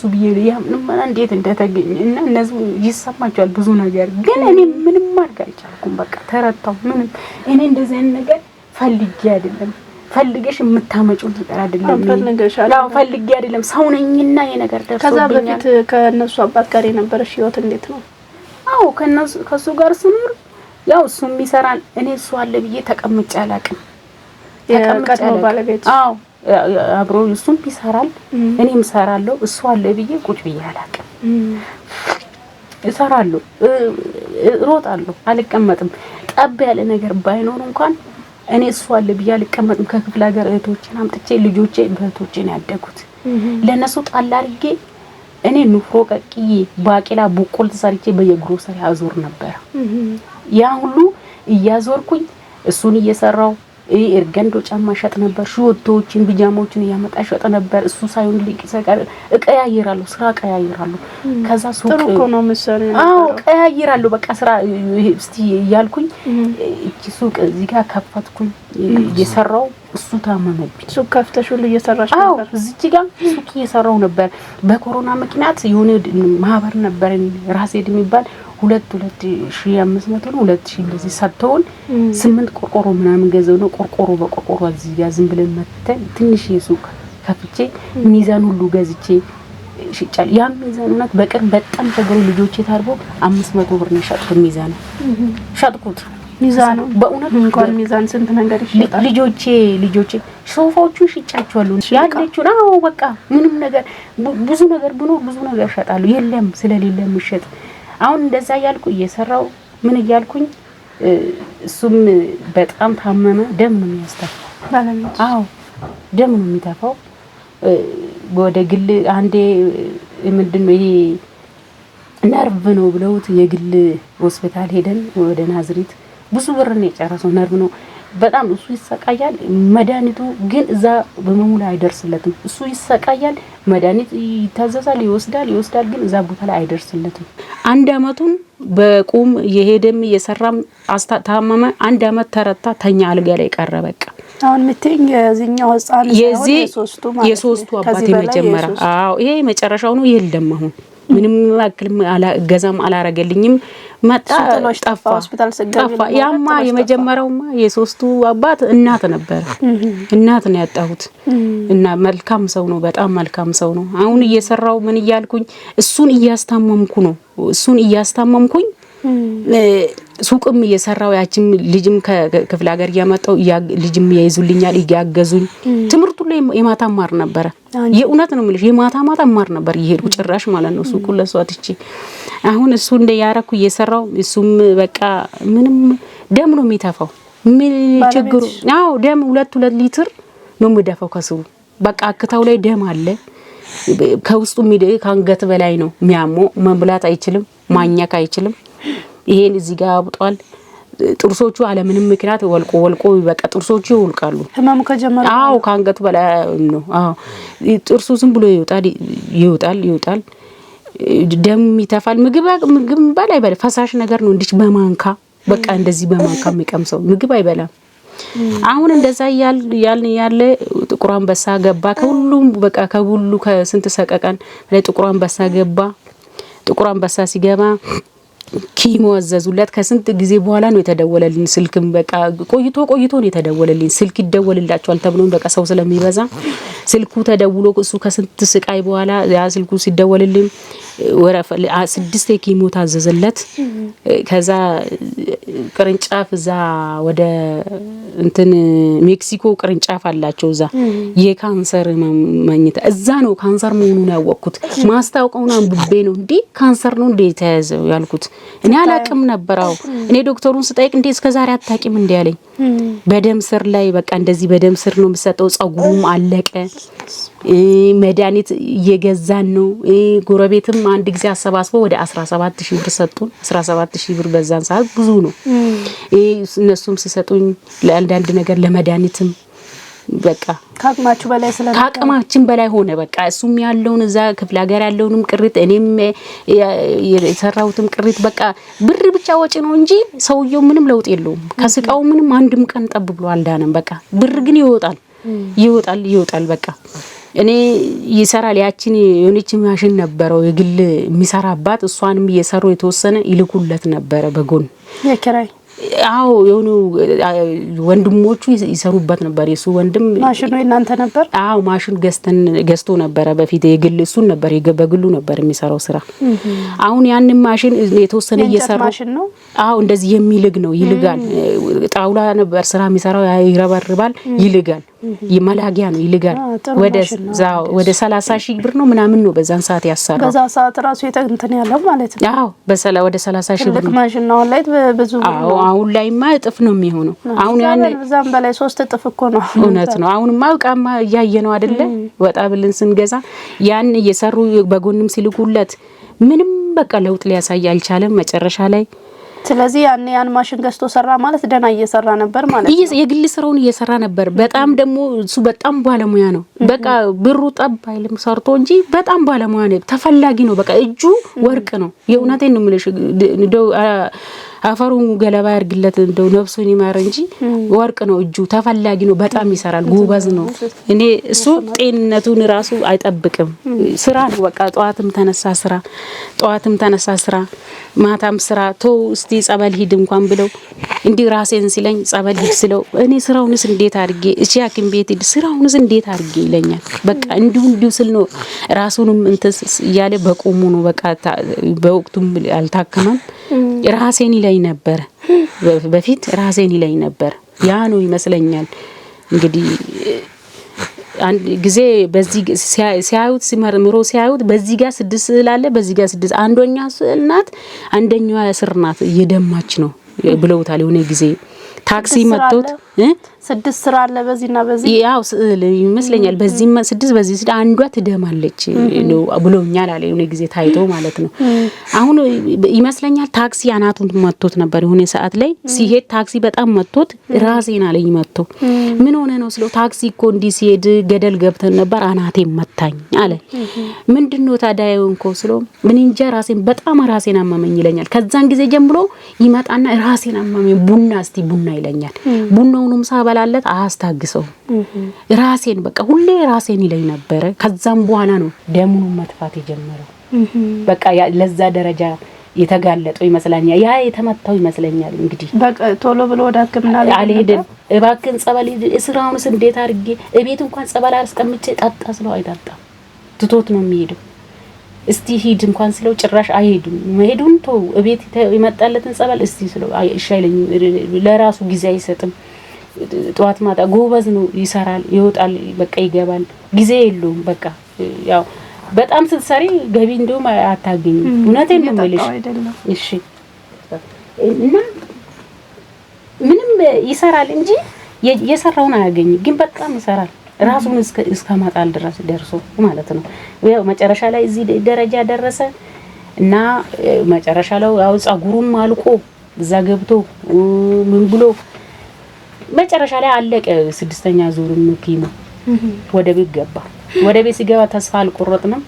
ብዬ ልመና እንዴት እንደተገኘ እና እነሱ ይሰማቸዋል ብዙ ነገር። ግን እኔ ምንም ማድረግ አልቻልኩም። በቃ ተረታው። ምንም እኔ እንደዚህ አይነት ነገር ፈልጌ አይደለም ፈልገሽ የምታመጪው ነገር አይደለም። ያው ፈልጌ አይደለም ሰው ነኝና ይሄ ነገር ደርሶብኛል። ከዛ በፊት ከነሱ አባት ጋር የነበረሽ ህይወት እንዴት ነው? አዎ ከሱ ጋር ስኖር ያው እሱም ይሰራል። እኔ እሱ አለ ብዬ ተቀምጬ አላውቅም። የቀድሞ ባለቤት አዎ አብሮ እሱም ይሰራል እኔም እሰራለሁ። እሱ አለ ብዬ ቁጭ ብዬ አላውቅም። እሰራለሁ፣ እሮጣለሁ፣ አልቀመጥም። ጠብ ያለ ነገር ባይኖር እንኳን እኔ እሱ አለ ብዬ አልቀመጥም። ከክፍለ ሀገር እህቶችን አምጥቼ ልጆቼ በእህቶቼን ያደጉት ለነሱ ጣል አድርጌ እኔ ንፍሮ ቀቅዬ ባቄላ በቆልት ሰርቼ በየግሮሰሪ አዞር ነበር። ያ ሁሉ እያዞርኩኝ እሱን እየሰራው እርገንዶ ጫማ ሸጥ ነበር። ሹቶችን ቢጃማዎችን ያመጣ ሸጥ ነበር። እሱ ሳይሆን ሊቀሰቀር እቀያየራለሁ፣ ስራ እቀያየራለሁ። ከዛ ሱቅ ጥሩ እኮ ነው መሰለኝ። እቀያየራለሁ በቃ ስራ እስቲ ያልኩኝ እቺ ሱቅ እዚህ ጋር ከፈትኩኝ እየሰራው እሱ ታመመብኝ። ሱቅ ከፍተሽ ሁሉ እየሰራሽ ነበር? እዚህ ጋር ሱቅ እየሰራው ነበር። በኮሮና ምክንያት የሆነ ማህበር ነበር ራሴድ የሚባል 2500 ነው 2000 እንደዚህ ሰጥተውን 8 ቆርቆሮ ምናምን ገዘው ነው። ቆርቆሮ በቆርቆሮ እዚህ ጋር ዝም ብለን መተን ትንሽ የሱቅ ከፍቼ ሚዛን ሁሉ ገዝቼ ሽጫል። ያ ሚዛን ማለት በቀን በጣም ተገሩ ልጆቼ ታርቦ 500 ብር ነው ሸጥኩት። ሚዛን ሸጥኩት። ሚዛን በእውነት እንኳን ሚዛን ስንት ነገር ይሽጣል። ልጆቼ ሶፋዎቹን ሽጫቸዋለሁ። ያለችው ነው በቃ ምንም ነገር ብዙ ነገር ሸጣለሁ። የለም ስለሌለ ምሽጥ አሁን እንደዛ ያልኩ እየሰራው ምን እያልኩኝ እሱም በጣም ታመመ። ደም ነው የሚያስተፋው ማለት ደም ነው የሚተፋው። ወደ ግል አንዴ ምንድነው ይሄ ነርቭ ነው ብለውት የግል ሆስፒታል ሄደን ወደ ናዝሬት ብዙ ብር ነው የጨረሰው። ነርቭ ነው በጣም እሱ ይሰቃያል። መድኃኒቱ ግን እዛ በመሙላ አይደርስለትም። እሱ ይሰቃያል። መድኃኒት ይታዘዛል፣ ይወስዳል ግን እዛ ቦታ ላይ አይደርስለትም። 1 አመቱን በቁም የሄደም የሰራም ታመመ። 1 አመት ተረታ ተኛ አልጋ ላይ ቀረ። በቃ አሁን ምትኝ የዚህኛው ህፃን የሶስቱ አባቴ መጀመሪያ ይሄ መጨረሻው ነው። የለም አሁን ምንም አክልም ገዛም አላረገልኝም። መጣ ጠፋ ሆስፒታል ሰገበ። ያማ የመጀመሪያውማ የሶስቱ አባት እናት ነበር። እናት ነው ያጣሁት እና መልካም ሰው ነው፣ በጣም መልካም ሰው ነው። አሁን እየሰራው ምን እያልኩኝ እሱን እያስታመምኩኝ ሱቅም እየሰራው ያቺም ልጅም ከክፍለ ሀገር ያመጣው ልጅም ያይዙልኛል እያገዙኝ። ትምርቱ ላይ የማታ ማር ነበር። የኡናት ነው ማለት የማታ ማር ነበር ይሄድኩ ጭራሽ ማለት ነው ሱቁ ለሷትቺ። አሁን እሱ እንደ ያረኩ እየሰራው እሱም በቃ ምንም ደም ነው የሚተፋው። ምን ችግሩ ደም 2 ሊትር ነው የሚደፋው ከስሩ። በቃ አክታው ላይ ደም አለ። ከውስጡ ከአንገት በላይ ነው የሚያመው። መብላት አይችልም፣ ማኛክ አይችልም። ይሄን እዚህ ጋር አብጧል። ጥርሶቹ አለምንም ምክንያት ወልቆ በቃ ጥርሶቹ ይወልቃሉ። ህመሙ ከጀመረ ከአንገቱ በላይ ነው። ጥርሱ ዝም ብሎ ይወጣል። ደም ይተፋል። ምግብ በላይ ፈሳሽ ነገር ነው እንዲች በማንካ በቃ እንደዚህ በማንካ የሚቀምሰው ምግብ አይበላም። አሁን እንደዛ ያለ ጥቁር አንበሳ ገባ። ከሁሉም በቃ ከስንት ሰቀቀን ላይ ጥቁር አንበሳ ገባ። ጥቁር አንበሳ ሲገባ ኪሞ አዘዙለት። ከስንት ጊዜ በኋላ ነው የተደወለልኝ። ስልክም በቃ ቆይቶ ነው የተደወለልኝ። ስልክ ይደወልላቸዋል ተብሎ በቃ ሰው ስለሚበዛ ስልኩ ተደውሎ እሱ ከስንት ስቃይ በኋላ ያ ስልኩ ሲደወልልኝ 6 ኪሞ ታዘዘለት። ከዛ ቅርንጫፍ እዛ ወደ ሜክሲኮ ቅርንጫፍ አላቸው። እዛ የካንሰር ማግኘት እዛ ነው ካንሰር መሆኑን ያወቅኩት። ማስታወቂያውን አንብቤ ነው እንዴ ካንሰር ነው እንዴ ተያዘው ያልኩት። እኔ አላቅም ነበርው። እኔ ዶክተሩን ስጠይቅ እንዴ እስከዛሬ አታቂም እንዴ ያለኝ። በደም ስር ላይ በቃ እንደዚህ በደም ስር ነው የምሰጠው። ጸጉሩም አለቀ። መድኃኒት እየገዛን ነው። ጎረቤትም አንድ ጊዜ አሰባስበው ወደ 17000 ብር ሰጡን። 17000 ብር በዛን ሰዓት ብዙ ነው። እነሱም ሲሰጡኝ ለአንዳንድ ነገር ለመድኃኒትም በቃ ከአቅማችን በላይ ሆነ። በቃ እሱም ያለውን እዛ ክፍለ ሀገር ያለውንም ቅሪት እኔም የሰራሁትም ቅሪት በቃ ብር ብቻ ወጪ ነው እንጂ ሰውየው ምንም ለውጥ የለውም። ከስቃው ምንም አንድም ቀን ጠብ ብሎ አልዳነም። በቃ ብር ግን ይወጣል። በቃ እኔ ይሰራል። ያቺን የሆነች ማሽን ነበረው የግል የሚሰራባት። እሷንም እየሰሩ የተወሰነ ይልኩለት ነበረ በጎን የኪራይ የሆኑ ወንድሞቹ ይሰሩበት ነበር። የሱ ወንድም ማሽኑ እናንተ ነበር? ማሽን ገዝቶ ነበር በፊት የግል እሱን ነበር በግሉ ነበር የሚሰራው ስራ። አሁን ያንን ማሽን የተወሰነ እየሰራ ነው። እንደዚህ የሚልግ ነው። ይልጋል። ጣውላ ነበር ስራ የሚሰራው። ይረበርባል፣ ይልጋል። የመላጊያ ነው። ይልጋል። ወደ 30000 ብር ነው ምናምን ነው በዛን ሰዓት ያሰራው። በዛ ሰዓት ራሱ የተንተን ያለው ማለት ነው። ወደ 30000 ብር ነው ማሽን ነው ላይ ብዙ አሁን ላይማ እጥፍ ነው የሚሆነው። አሁን በዛም በላይ 3 እጥፍ እኮ ነው። እውነት ነው። አሁንማ ዕቃማ እያየነው አይደለ? ወጣ ብለን ስንገዛ ያን እየሰሩ በጎንም ሲልኩለት ምንም በቃ ለውጥ ሊያሳይ አልቻለም። መጨረሻ ላይ ስለዚህ ያን ማሽን ገዝቶ ሰራ ማለት ደና እየሰራ ነበር ማለት ነው። የግል ስራውን እየሰራ ነበር። በጣም ደግሞ እሱ በጣም ባለሙያ ነው። በቃ ብሩ ጠብ አይልም ሰርቶ እንጂ በጣም ባለሙያ ነው። ተፈላጊ ነው። በቃ እጁ ወርቅ ነው። የእውነቴን ነው የምልሽ። እንደው አፈሩን ገለባ ያርግለት እንደው ነፍሱን ይማር እንጂ ወርቅ ነው እጁ። ተፈላጊ ነው። በጣም ይሰራል። ጎበዝ ነው። እኔ እሱ ጤንነቱን ራሱ አይጠብቅም። ስራ ነው በቃ ጧትም ተነሳ ስራ ማታም ስራ ተው እስቲ ጸበል ሂድ እንኳን ብለው እንዲ ራሴን ሲለኝ ጸበል ሂድ ስለው እኔ ስራውንስ እንዴት አድርጌ እሺ ሐኪም ቤት ሂድ ስራውንስ እንዴት አድርጌ ይለኛል። በቃ እንዲሁ ስል ነው ራሱንም እንተስ ያለ በቆሙ ነው በቃ በወቅቱም አልታከመም። ራሴን ይለኝ ነበር በፊት ራሴን ይለኝ ነበር። ያ ነው ይመስለኛል እንግዲህ አንድ ጊዜ በዚህ ሲያዩት ሲመርምሮ ሲያዩት በዚህ ጋር 6 ስላለ በዚህ ጋር 6 አንደኛ ናት አንደኛዋ ስር ናት እየደማች ነው ብለውታል። የሆነ ጊዜ ታክሲ መጥቶት 6 ስራ አለ በዚህና በዚህ ያው ይመስለኛል በዚህ 6 በዚህ አንዷ ትደማለች ብሎኛል አለ የሆነ ጊዜ ታይቶ ማለት ነው። አሁን ይመስለኛል ታክሲ አናቱን መጥቶት ነበር የሆነ ሰዓት ላይ ሲሄድ ታክሲ በጣም መጥቶት ራሴን አለኝ መጥቶ ምን ሆነ ነው ስለው ታክሲ እኮ እንዲ ሲሄድ ገደል ገብተን ነበር አናቴን መታኝ አለ። ምንድነው ታዳየው እንኮ ስለው ምን እንጃ ራሴን አመመኝ ይለኛል። ከዛን ጊዜ ጀምሮ ይመጣና ራሴን አመመኝ ቡና ይለኛል። ቡናውንም ሳበላለት አያስታግሰው ራሴን በቃ ሁሌ ራሴን ይለኝ ነበር። ከዛም በኋላ ነው ደሙን መጥፋት የጀመረው። በቃ ለዛ ደረጃ የተጋለጠው ይመስላኛል። ያ የተመታው ይመስለኛል። እንግዲህ በቃ ቶሎ ብሎ ወደ ህክምና አልሄድም እባክን ጸበል እስራውንስ እንዴት አድርጌ እቤት እንኳን ጸበል አስቀምጬ ጣጣ ስለው አይጣጣም ትቶት ነው የሚሄደው። እስቲ ሂድ እንኳን ስለው ጭራሽ አይሄድም። መሄዱን ተው እቤት ይመጣለትን ጸበል እስቲ ስለው አይሻለኝ ለራሱ ጊዜ አይሰጥም። ጧት ማታ ጎበዝ ነው ይሰራል ይወጣል በቃ ይገባል ጊዜ የለውም። በቃ ያው በጣም ስትሰሪ ገቢ እንደውም አታገኝም። እውነቴን ነው የምልሽ። እሺ እና ምንም ይሰራል እንጂ የሰራውን አያገኝም። ግን በጣም ይሰራል ራሱን እስከማጣል ድረስ ደርሶ ማለት ነው። ያው መጨረሻ ላይ እዚህ ደረጃ ደረሰ እና መጨረሻ ላይ ያው ጸጉሩም አልቆ እዛ ገብቶ ምን ብሎ መጨረሻ ላይ አለቀ። 6ኛ ዙሩን ኪሞ ወደ ቤት ገባ። ወደ ቤት ሲገባ ተስፋ አልቆረጥንም።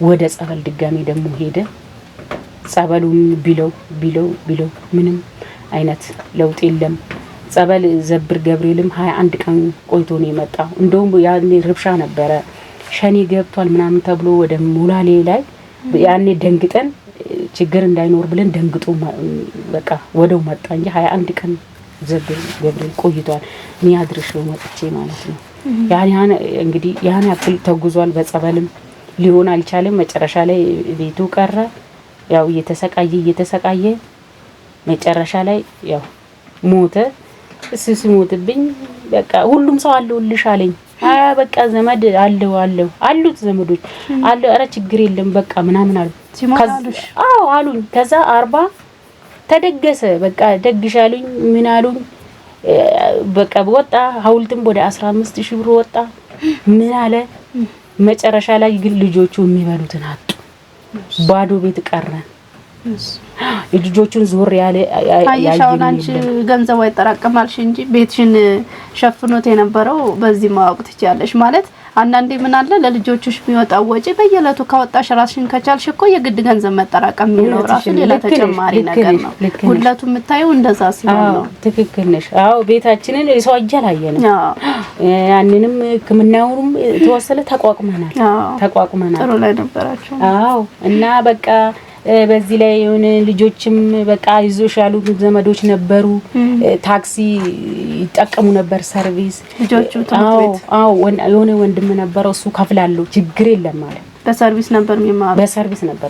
ወደ ጸበል ድጋሚ ደግሞ ሄደ። ጸበሉን ቢለው ምንም አይነት ለውጥ የለም። ጸበል ዘብር ገብርኤልም 21 ቀን ቆይቶ ነው የመጣው። እንደውም ያኔ ርብሻ ነበረ ሸኔ ገብቷል ምናምን ተብሎ ወደ ሙላሌ ላይ ያኔ ደንግጠን ችግር እንዳይኖር ብለን ደንግጦ በቃ ወደው መጣ እንጂ 21 ቀን ዘብር ገብርኤል ቆይቷል። እኔ አድርሽው መጥቼ ማለት ነው። ያን እንግዲህ ያን ያክል ተጉዟል። በጸበልም ሊሆን አልቻለም። መጨረሻ ላይ ቤቱ ቀረ። ያው እየተሰቃየ መጨረሻ ላይ ያው ሞተ። ሲሞትብኝ በቃ ሁሉም ሰው አለውልሽ አለኝ። በቃ ዘመድ አሉት ዘመዶች አለ ኧረ ችግር የለም በቃ ምናምን አሉ። አሉኝ። ከዛ 40 ተደገሰ በቃ ደግሻሉኝ ምን አሉኝ። በቃ ወጣ ሐውልትም ወደ 15000 ብር ወጣ። ምን አለ መጨረሻ ላይ ግን ልጆቹ የሚበሉትን አጡ። ባዶ ቤት ቀረን። ልጆቹን ዞር ያለ አይሻውን አንቺ ገንዘብ አይጠራቀማልሽ እንጂ ቤትሽን ሸፍኖት የነበረው በዚህ ማወቅ ትችያለሽ ማለት አንዳንዴ ምን አለ ለልጆችሽ የሚወጣው ወጪ በየለቱ ካወጣሽ ራስሽን ከቻልሽ እኮ የግድ ገንዘብ መጠራቀም ነው ራሱ ሌላ ተጨማሪ ነገር ነው። ሁለቱ የምታዩ እንደዛ ሲሆን ነው። ትክክል ነሽ። አዎ ቤታችንን ሰው አጃላየን ያንንም ህክምናውንም ተወሰለ ተቋቁመናል። ጥሩ ላይ ነበራችሁ። አዎ እና በቃ በዚህ ላይ የሆነ ልጆችም በቃ ይዞሽ ያሉ ዘመዶች ነበሩ። ታክሲ ይጠቀሙ ነበር ሰርቪስ ልጆቹ ትምህርት ቤት የሆነ ወንድም ነበር እሱ ከፍላለሁ ችግር የለም ማለት በሰርቪስ ነበር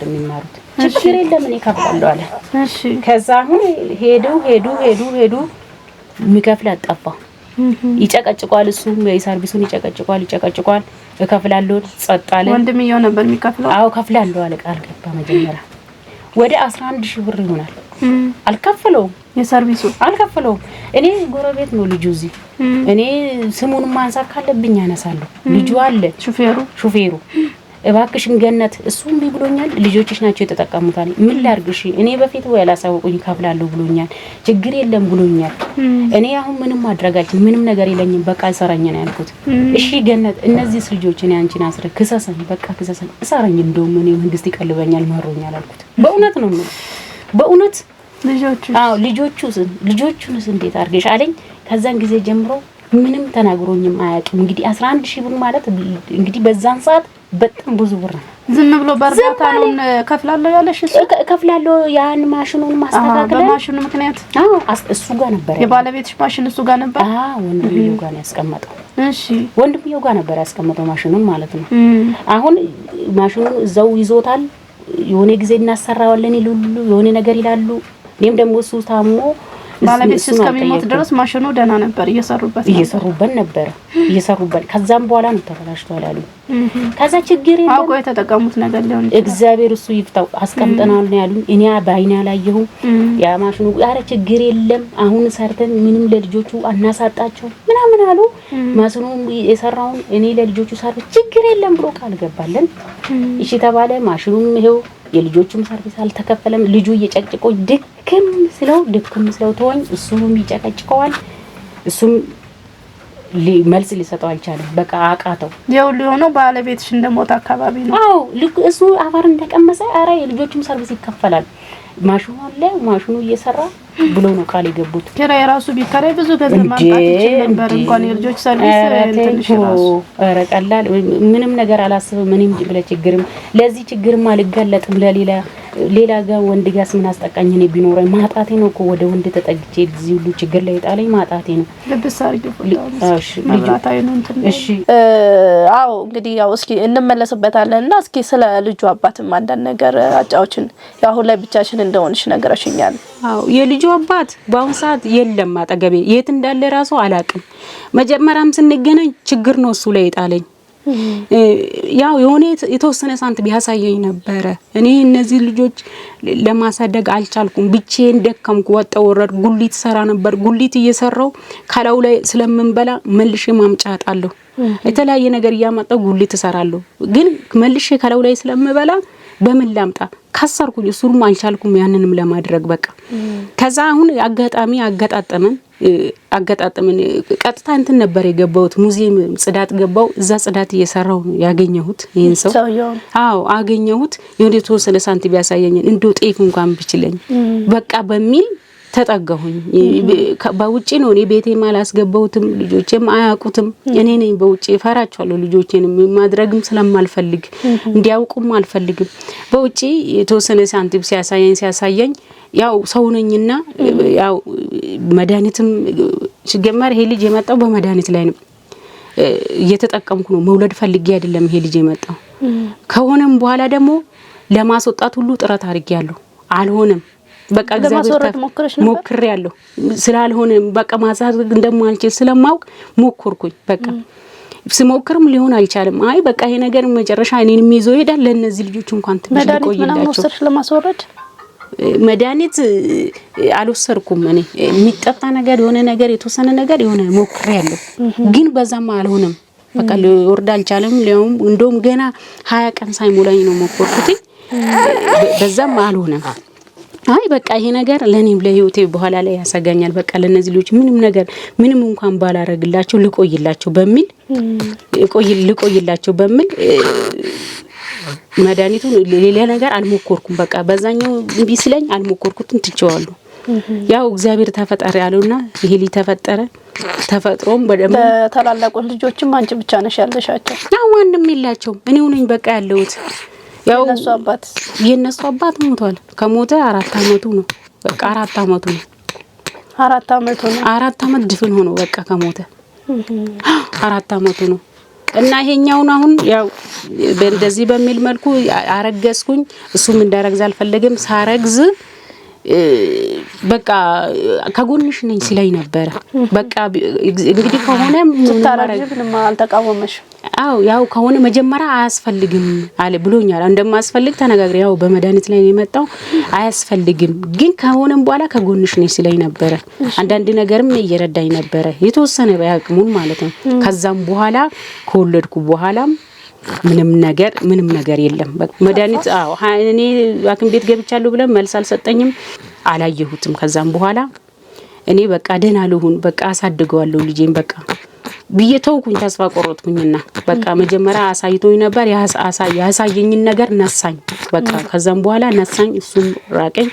የሚማሩት ችግር የለም እኔ ከፍላለሁ አለ። እሺ ከዛ አሁን ሄዱ የሚከፍል አጣፋ ይጨቀጭቋል። እሱ የሰርቪሱን ይጨቀጭቋል እከፍላለሁ ጸጥ አለ። ወንድምየው ነበር የሚከፍለው። አዎ ከፍላለሁ አለ ቃል ገባ። መጀመሪያ ወደ 11000 ብር ይሆናል። አልከፈለውም የሰርቪሱ አልከፈለውም። እኔ ጎረቤት ነው ልጁ እዚህ እኔ ስሙን ማንሳት ካለብኝ አነሳለሁ። ልጁ አለ ሹፌሩ እባክሽን ገነት እሱም ቢብሎኛል ልጆችሽ ናቸው የተጠቀሙታል ምን ላርግሽ እኔ በፊት ወይ አላሳውቁኝ ከፍላለሁ ብሎኛል ችግር የለም ብሎኛል እኔ አሁን ምንም ማድረጋችን ምንም ነገር የለኝም በቃ ሰራኝ ነው ያልኩት እሺ ገነት እነዚህ ልጆች እኔ አንቺን አስረ ክሰሰኝ በቃ ክሰሰኝ ሰራኝ እንደው ምን መንግስት ይቀልበኛል ማሮኛል አልኩት በእውነት ነው በእውነት ልጆቹንስ እንዴት አርገሽ አለኝ ከዛን ጊዜ ጀምሮ ምንም ተናግሮኝም አያውቅም እንግዲህ 11000 ብር ማለት እንግዲህ በዛን ሰዓት በጣም ብዙ ብር ነው ዝም ብሎ በርዳታ ነው ከፍላለሁ ያለሽ እሱ ከፍላለሁ ያን ማሽኑን ማስተካከለ በማሽኑ ምክንያት እሱ ጋር ነበር የባለቤትሽ ማሽን እሱ ጋር ነበር ወንድምየው ጋር ያስቀመጠው እሺ ወንድምየው ጋር ነበር ያስቀመጠው ማሽኑን ማለት ነው አሁን ማሽኑን እዛው ይዞታል የሆነ ጊዜ እናሰራዋለን ይሉሉ የሆነ ነገር ይላሉ እኔም ደግሞ እሱ ታሞ ባለቤትሽ እስከሚሞት ድረስ ማሽኑ ደና ነበር እየሰሩበት ነበር ከዛም በኋላ ነው ተበላሽቷል አሉ ከዛ ችግር የለም አውቆ የተጠቀሙት ነገር ሊሆን እግዚአብሔር እሱ ይፍታው አስቀምጠናል ነው ያሉኝ እኔ ባይና ያላየሁ ያ ማሽኑ አረ ችግር የለም አሁን ሰርተን ምንም ለልጆቹ አናሳጣቸው ምናምን አሉ ማሽኑ የሰራውን እኔ ለልጆቹ ሰርተ ችግር የለም ብሎ ቃል ገባለን እሺ ተባለ ማሽኑም ይሄው የልጆቹም ሰርቪስ አልተከፈለም ልጁ እየጨቅጭቆ ድክም ስለው ተወኝ እሱም ይጨቀጭቀዋል እሱም መልስ ሊሰጠው አልቻለም በቃ አቃተው የሁሉ ሆኖ ባለቤትሽ እንደሞት አካባቢ ነው አዎ እሱ አፋር እንደቀመሰ አረ የልጆቹም ሰርቪስ ይከፈላል ማሽኑ እየሰራ ብሎ ነው ቃል የገቡት ከራይ ራሱ ቢከራይ ብዙ ገንዘብ ማምጣት ይችላል ነበር እንኳን የልጆች ሰርቪስ እንትንሽ ራሱ አረ ቀላል ምንም ነገር አላስብም ምንም ብለ ችግርም ለዚህ ችግርም አልጋለጥም ሌላ ጋር ወንድ ጋር ምን አስጠቃኝ እኔ ቢኖረኝ ማጣቴ ነው እኮ ወደ ወንድ ተጠግቼ እዚህ ሁሉ ችግር ላይ ጣለኝ ማጣቴ ነው ለብሳሪ እሺ ማጣቴ ነው እንትን እሺ አዎ እንግዲህ ያው እስኪ እንመለስበታለንና እስኪ ስለ ልጁ አባትም አንዳንድ ነገር አጫዎችን ያው ላይ ብቻችን እንደሆነሽ ነገርሽኛል አዎ የልጁ አባት በአሁን ሰዓት የለም አጠገቤ የት እንዳለ ራሱ አላቅም መጀመሪያም ስንገናኝ ችግር ነው እሱ ላይ ጣለኝ ያው የሆነ የተወሰነ ሳንት ቢያሳየኝ ነበር እኔ እነዚህ ልጆች ለማሳደግ አልቻልኩም ብቻዬን ደከምኩ ወጣው ወረድ ጉሊት ሰራ ነበር ጉሊት እየሰራው ካላው ላይ ስለምንበላ መልሼ ማምጫጣለሁ የተለያየ ነገር ያመጣው ጉሊት ሰራለሁ ግን መልሼ ካላው ላይ ስለምበላ በምን ላምጣ ከሰርኩኝ እሱም አልቻልኩም ያንንም ለማድረግ በቃ ከዛ አሁን አገጣጣመን ቀጥታ እንትን ነበር የገባሁት ሙዚየም ጽዳት ገባው እዛ ጽዳት እየሰራው ያገኘሁት ይሄን ሰው አዎ አገኘሁት የሆነ ተወሰነ ሳንቲም ያሳየኝ እንዶ ጤፍ እንኳን ብችለኝ በቃ በሚል ተጠጋሁኝ በውጪ ነው እኔ ቤቴ ማላስገባውትም ልጆቼም አያቁትም እኔ ነኝ በውጪ ፈራቻለሁ ልጆቼንም ማድረግም ስለማልፈልግ እንዲያውቁም አልፈልግም በውጪ የተወሰነ ሳንቲም ሲያሳየኝ ያው ሰው ነኝና ያው መድኃኒትም ሲገመር ይሄ ልጅ የመጣው በመድኃኒት ላይ ነው እየተጠቀምኩ ነው መውለድ ፈልጌ አይደለም ይሄ ልጅ የመጣው ከሆነም በኋላ ደግሞ ለማስወጣት ሁሉ ጥረት አድርጌያለሁ አልሆነም በቃ እግዚአብሔር ሞክሬያለሁ ስላልሆነ በቃ ማሳዝ እንደማልችል ስለማውቅ ሞክርኩኝ በቃ ስሞክርም ሊሆን አልቻለም አይ በቃ ይሄ ነገር መጨረሻ እኔንም ይዞ ይሄዳል ለነዚህ ልጆች እንኳን ትንሽ ቆይላቸው ለማስወረድ መድኃኒት አልወሰርኩም እኔ የሚጠጣ ነገር የሆነ ነገር የተወሰነ ነገር የሆነ ሞክሬያለሁ ግን በዛም አልሆነም በቃ ሊወርድ አልቻለም ሊያውም እንደውም ገና 20 ቀን ሳይሞላኝ ነው ሞክርኩት በዛም አልሆነም አይ በቃ ይሄ ነገር ለኔም ለህይወቴ በኋላ ላይ ያሳጋኛል በቃ ለነዚህ ልጆች ምንም እንኳን ባላረግላቸው ልቆይላቸው በሚል መድኃኒቱ ሌላ ነገር አልሞከርኩም በቃ በዛኛው ቢስለኝ አልሞከርኩትም ትቼዋለሁ ያው እግዚአብሔር ተፈጠረ ያለውና ይሄ ሊተፈጠረ ተፈጥሮም በደም ተላላቆን ልጆችም አንቺ ብቻ ነሽ ያለሻቸው ያው ወንድም የላቸው እኔው ነኝ በቃ ያለውት ያው የነሱ አባት ሞቷል ከሞተ 4 አመቱ ነው በቃ 4 አመቱ ነው 4 አመት ድፍን ሆኖ በቃ ከሞተ 4 አመቱ ነው እና ይሄኛውን አሁን ያው በእንደዚህ በሚል መልኩ አረገዝኩኝ እሱም እንዳረግዝ አልፈለገም ሳረግዝ በቃ ከጎንሽ ነኝ ሲላይ ነበር በቃ እንግዲህ ከሆነ ተታረጅ ምንም አልተቃወመሽ አው ያው ከሆነ መጀመሪያ አያስፈልግም አለ ብሎኛል እንደማያስፈልግ ተነጋግረ ያው በመድኃኒት ላይ ነው የመጣው አያስፈልግም ግን ከሆነም በኋላ ከጎንሽ ነኝ ሲላይ ነበር አንዳንድ ነገርም እየረዳኝ ነበር የተወሰነ ባያቅሙን ማለት ነው ከዛም በኋላ ከወለድኩ በኋላም ምንም ነገር የለም በቃ መድኃኒት እኔ ሐኪም ቤት ገብቻለሁ ብለ መልስ አልሰጠኝም አላየሁትም ከዛም በኋላ እኔ በቃ ደህና ልሁን በቃ አሳድገዋለሁ ልጄን በቃ ቢየተውኩኝ ተስፋ ቆረጥኩኝና በቃ መጀመሪያ አሳይቶኝ ነበር ያሳየኝን ነገር ነሳኝ በቃ ከዛም በኋላ ነሳኝ እሱም ራቀኝ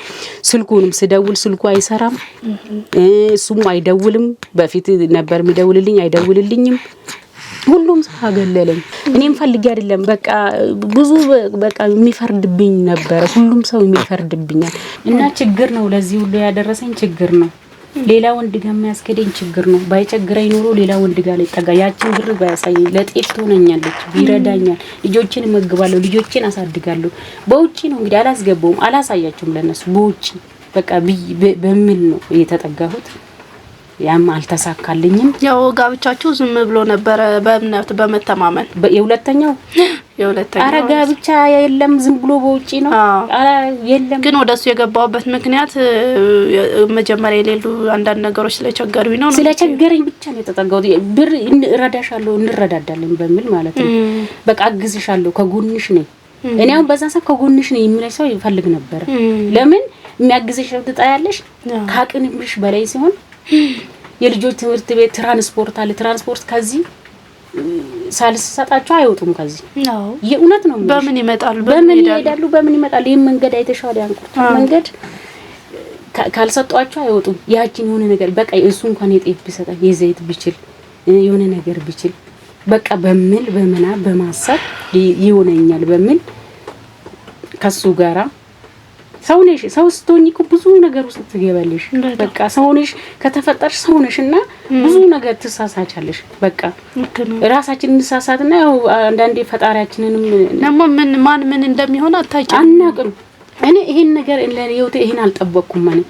ስልኩንም ስደውል ስልኩ አይሰራም እሱም አይደውልም በፊት ነበር የሚደውልልኝ አይደውልልኝም ሁሉም አገለለኝ እኔም ፈልጌ አይደለም በቃ ብዙ በቃ የሚፈርድብኝ ነበር ሁሉም ሰው የሚፈርድብኛል እና ችግር ነው ለዚህ ሁሉ ያደረሰኝ ችግር ነው ሌላ ወንድ ጋር የሚያስከደኝ ችግር ነው ባይቸግረኝ ኖሮ ሌላ ወንድ ጋር ለጠጋ ያችን ብር ባያሳይ ለጤፍ ትሆነኛለች ይረዳኛል ልጆችን መግባለሁ ልጆችን አሳድጋለሁ በውጪ ነው እንግዲህ አላስገባውም አላሳያቸውም ለነሱ በውጪ በቃ በሚል ነው የተጠጋሁት ያም አልተሳካልኝም ያው ጋብቻችሁ ዝም ብሎ ነበር በእምነት በመተማመን የሁለተኛው አረጋ ብቻ የለም ዝም ብሎ በውጪ ነው የለም ግን ወደሱ የገባውበት ምክንያት መጀመሪያ የሌሉ አንዳንድ ነገሮች ስለቸገሩኝ ነው ስለቸገረኝ ብቻ ነው የተጠጋሁት ብር እንረዳሻለሁ እንረዳዳለን በሚል ማለት ነው በቃ አግዝሻለሁ ከጎንሽ ነኝ እኔ አሁን በዛ ሰዓት ከጎንሽ ነኝ የሚለኝ ሰው ይፈልግ ነበር ለምን የሚያግዝሽ ትጣያለሽ ካቅንብሽ በላይ ሲሆን የልጆች ትምህርት ቤት ትራንስፖርት ከዚህ ሳልሰጣቸው አይወጡም ከዚህ የኡነት ነው በምን ይመጣሉ በምን ይመጣሉ መንገድ አይተሻው ያንቁት መንገድ ካልሰጧቸው አይወጡም ያቺን የሆነ ነገር በቃ እሱ እንኳን የጤፍ ቢሰጣ የዘይት ቢችል የሆነ ነገር ቢችል በቃ በመና በማሰብ ይሆነኛል በሚል ከሱ ጋራ ሰው ስትሆኚ እኮ ብዙ ነገር ውስጥ ትገባለሽ በቃ ሰውነሽ ከተፈጠርሽ ሰውነሽና ብዙ ነገር ትሳሳቻለሽ በቃ ራሳችንን እንሳሳትና ያው አንዳንዴ ፈጣሪያችንንም ደግሞ ምን እንደሚሆን አታውቂም አናውቅም እኔ ይሄን ነገር ለኔውቴ ይሄን አልጠበቅኩም ማለት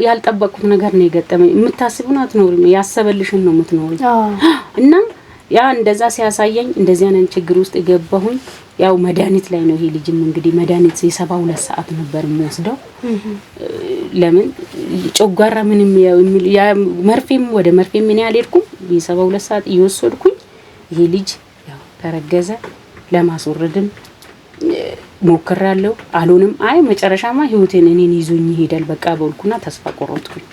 ያልጠበቅኩት ነገር ነው የገጠመኝ የምታስቡና አትኖሪም ያሰበልሽን ነው የምትኖሪ እና ያ እንደዛ ሲያሳየኝ እንደዚህ አይነት ችግር ውስጥ ገባሁኝ ያው መድኃኒት ላይ ነው ይሄ ልጅም እንግዲህ መድኃኒት የ72 ሰዓት ነበር የሚወስደው ለምን ጮጋራ ምንም ያ መርፌም ወደ መርፌም ምን ያልሄድኩም የ72 ሰዓት እየወሰድኩኝ ይሄ ልጅ ያው ተረገዘ ለማስወረድም ሞክራለሁ አልሆነም መጨረሻማ ህይወቴን እኔን ይዞኝ ይሄዳል በቃ በልኩና ተስፋ ቆረጥኩኝ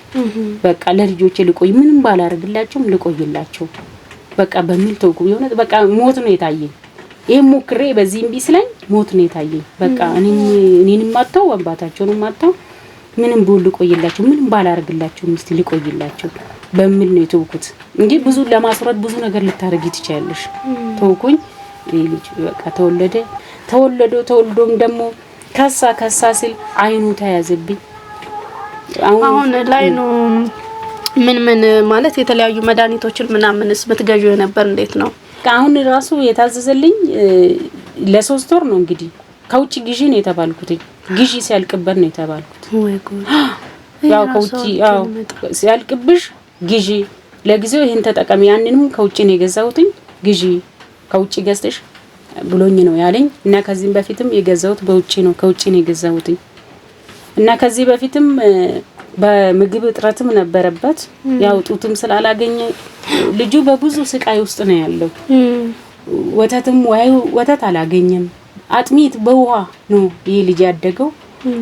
በቃ ለልጆቼ ልቆይ ምንም ባላረግላቸውም ልቆይላቸው በቃ በሚል ተውኩ የሆነ በቃ ሞት ነው የታየኝ ይሄ ሞክሬ በዚህ እንቢ ስለኝ ሞት ነው የታየኝ በቃ እኔንም ማጣው አባታቸውንም ማጣው ምንም ቢሆን ልቆይላቸው ምንም ባላረግላቸው ምስቲ ልቆይላቸው በሚል ነው የተውኩት እንጂ ብዙ ለማስወረድ ብዙ ነገር ልታረጊ ትችያለሽ ተውኩኝ ልጅ በቃ ተወልዶም ደግሞ ከሳ ሲል አይኑ ተያዘብኝ አሁን ላይ ነው ምን ማለት የተለያዩ መድኃኒቶችን ምናምንስ በትገዢው ነበር እንዴት ነው አሁን ራሱ የታዘዘልኝ ለ3 ወር ነው እንግዲህ ከውጪ ግዢ ነው የተባልኩት ግዢ ሲያልቅበት ነው የተባልኩት ወይ ጉድ ያው ከውጪ ሲያልቅብሽ ግዢ ለጊዜው ይሄን ተጠቀሚ ያንንም ከውጪ ነው የገዛሁትኝ ግዢ ከውጪ ገዝተሽ ብሎኝ ነው ያለኝ እና ከዚህም በፊትም የገዛሁት በውጪ ነው ከውጪ ነው የገዛሁትኝ እና ከዚህ በፊትም በምግብ እጥረትም ነበረበት ያው ጡትም ስላላገኘ ልጁ በብዙ ስቃይ ውስጥ ነው ያለው ወተት አላገኘም አጥሚት በውሃ ነው ይሄ ልጅ ያደገው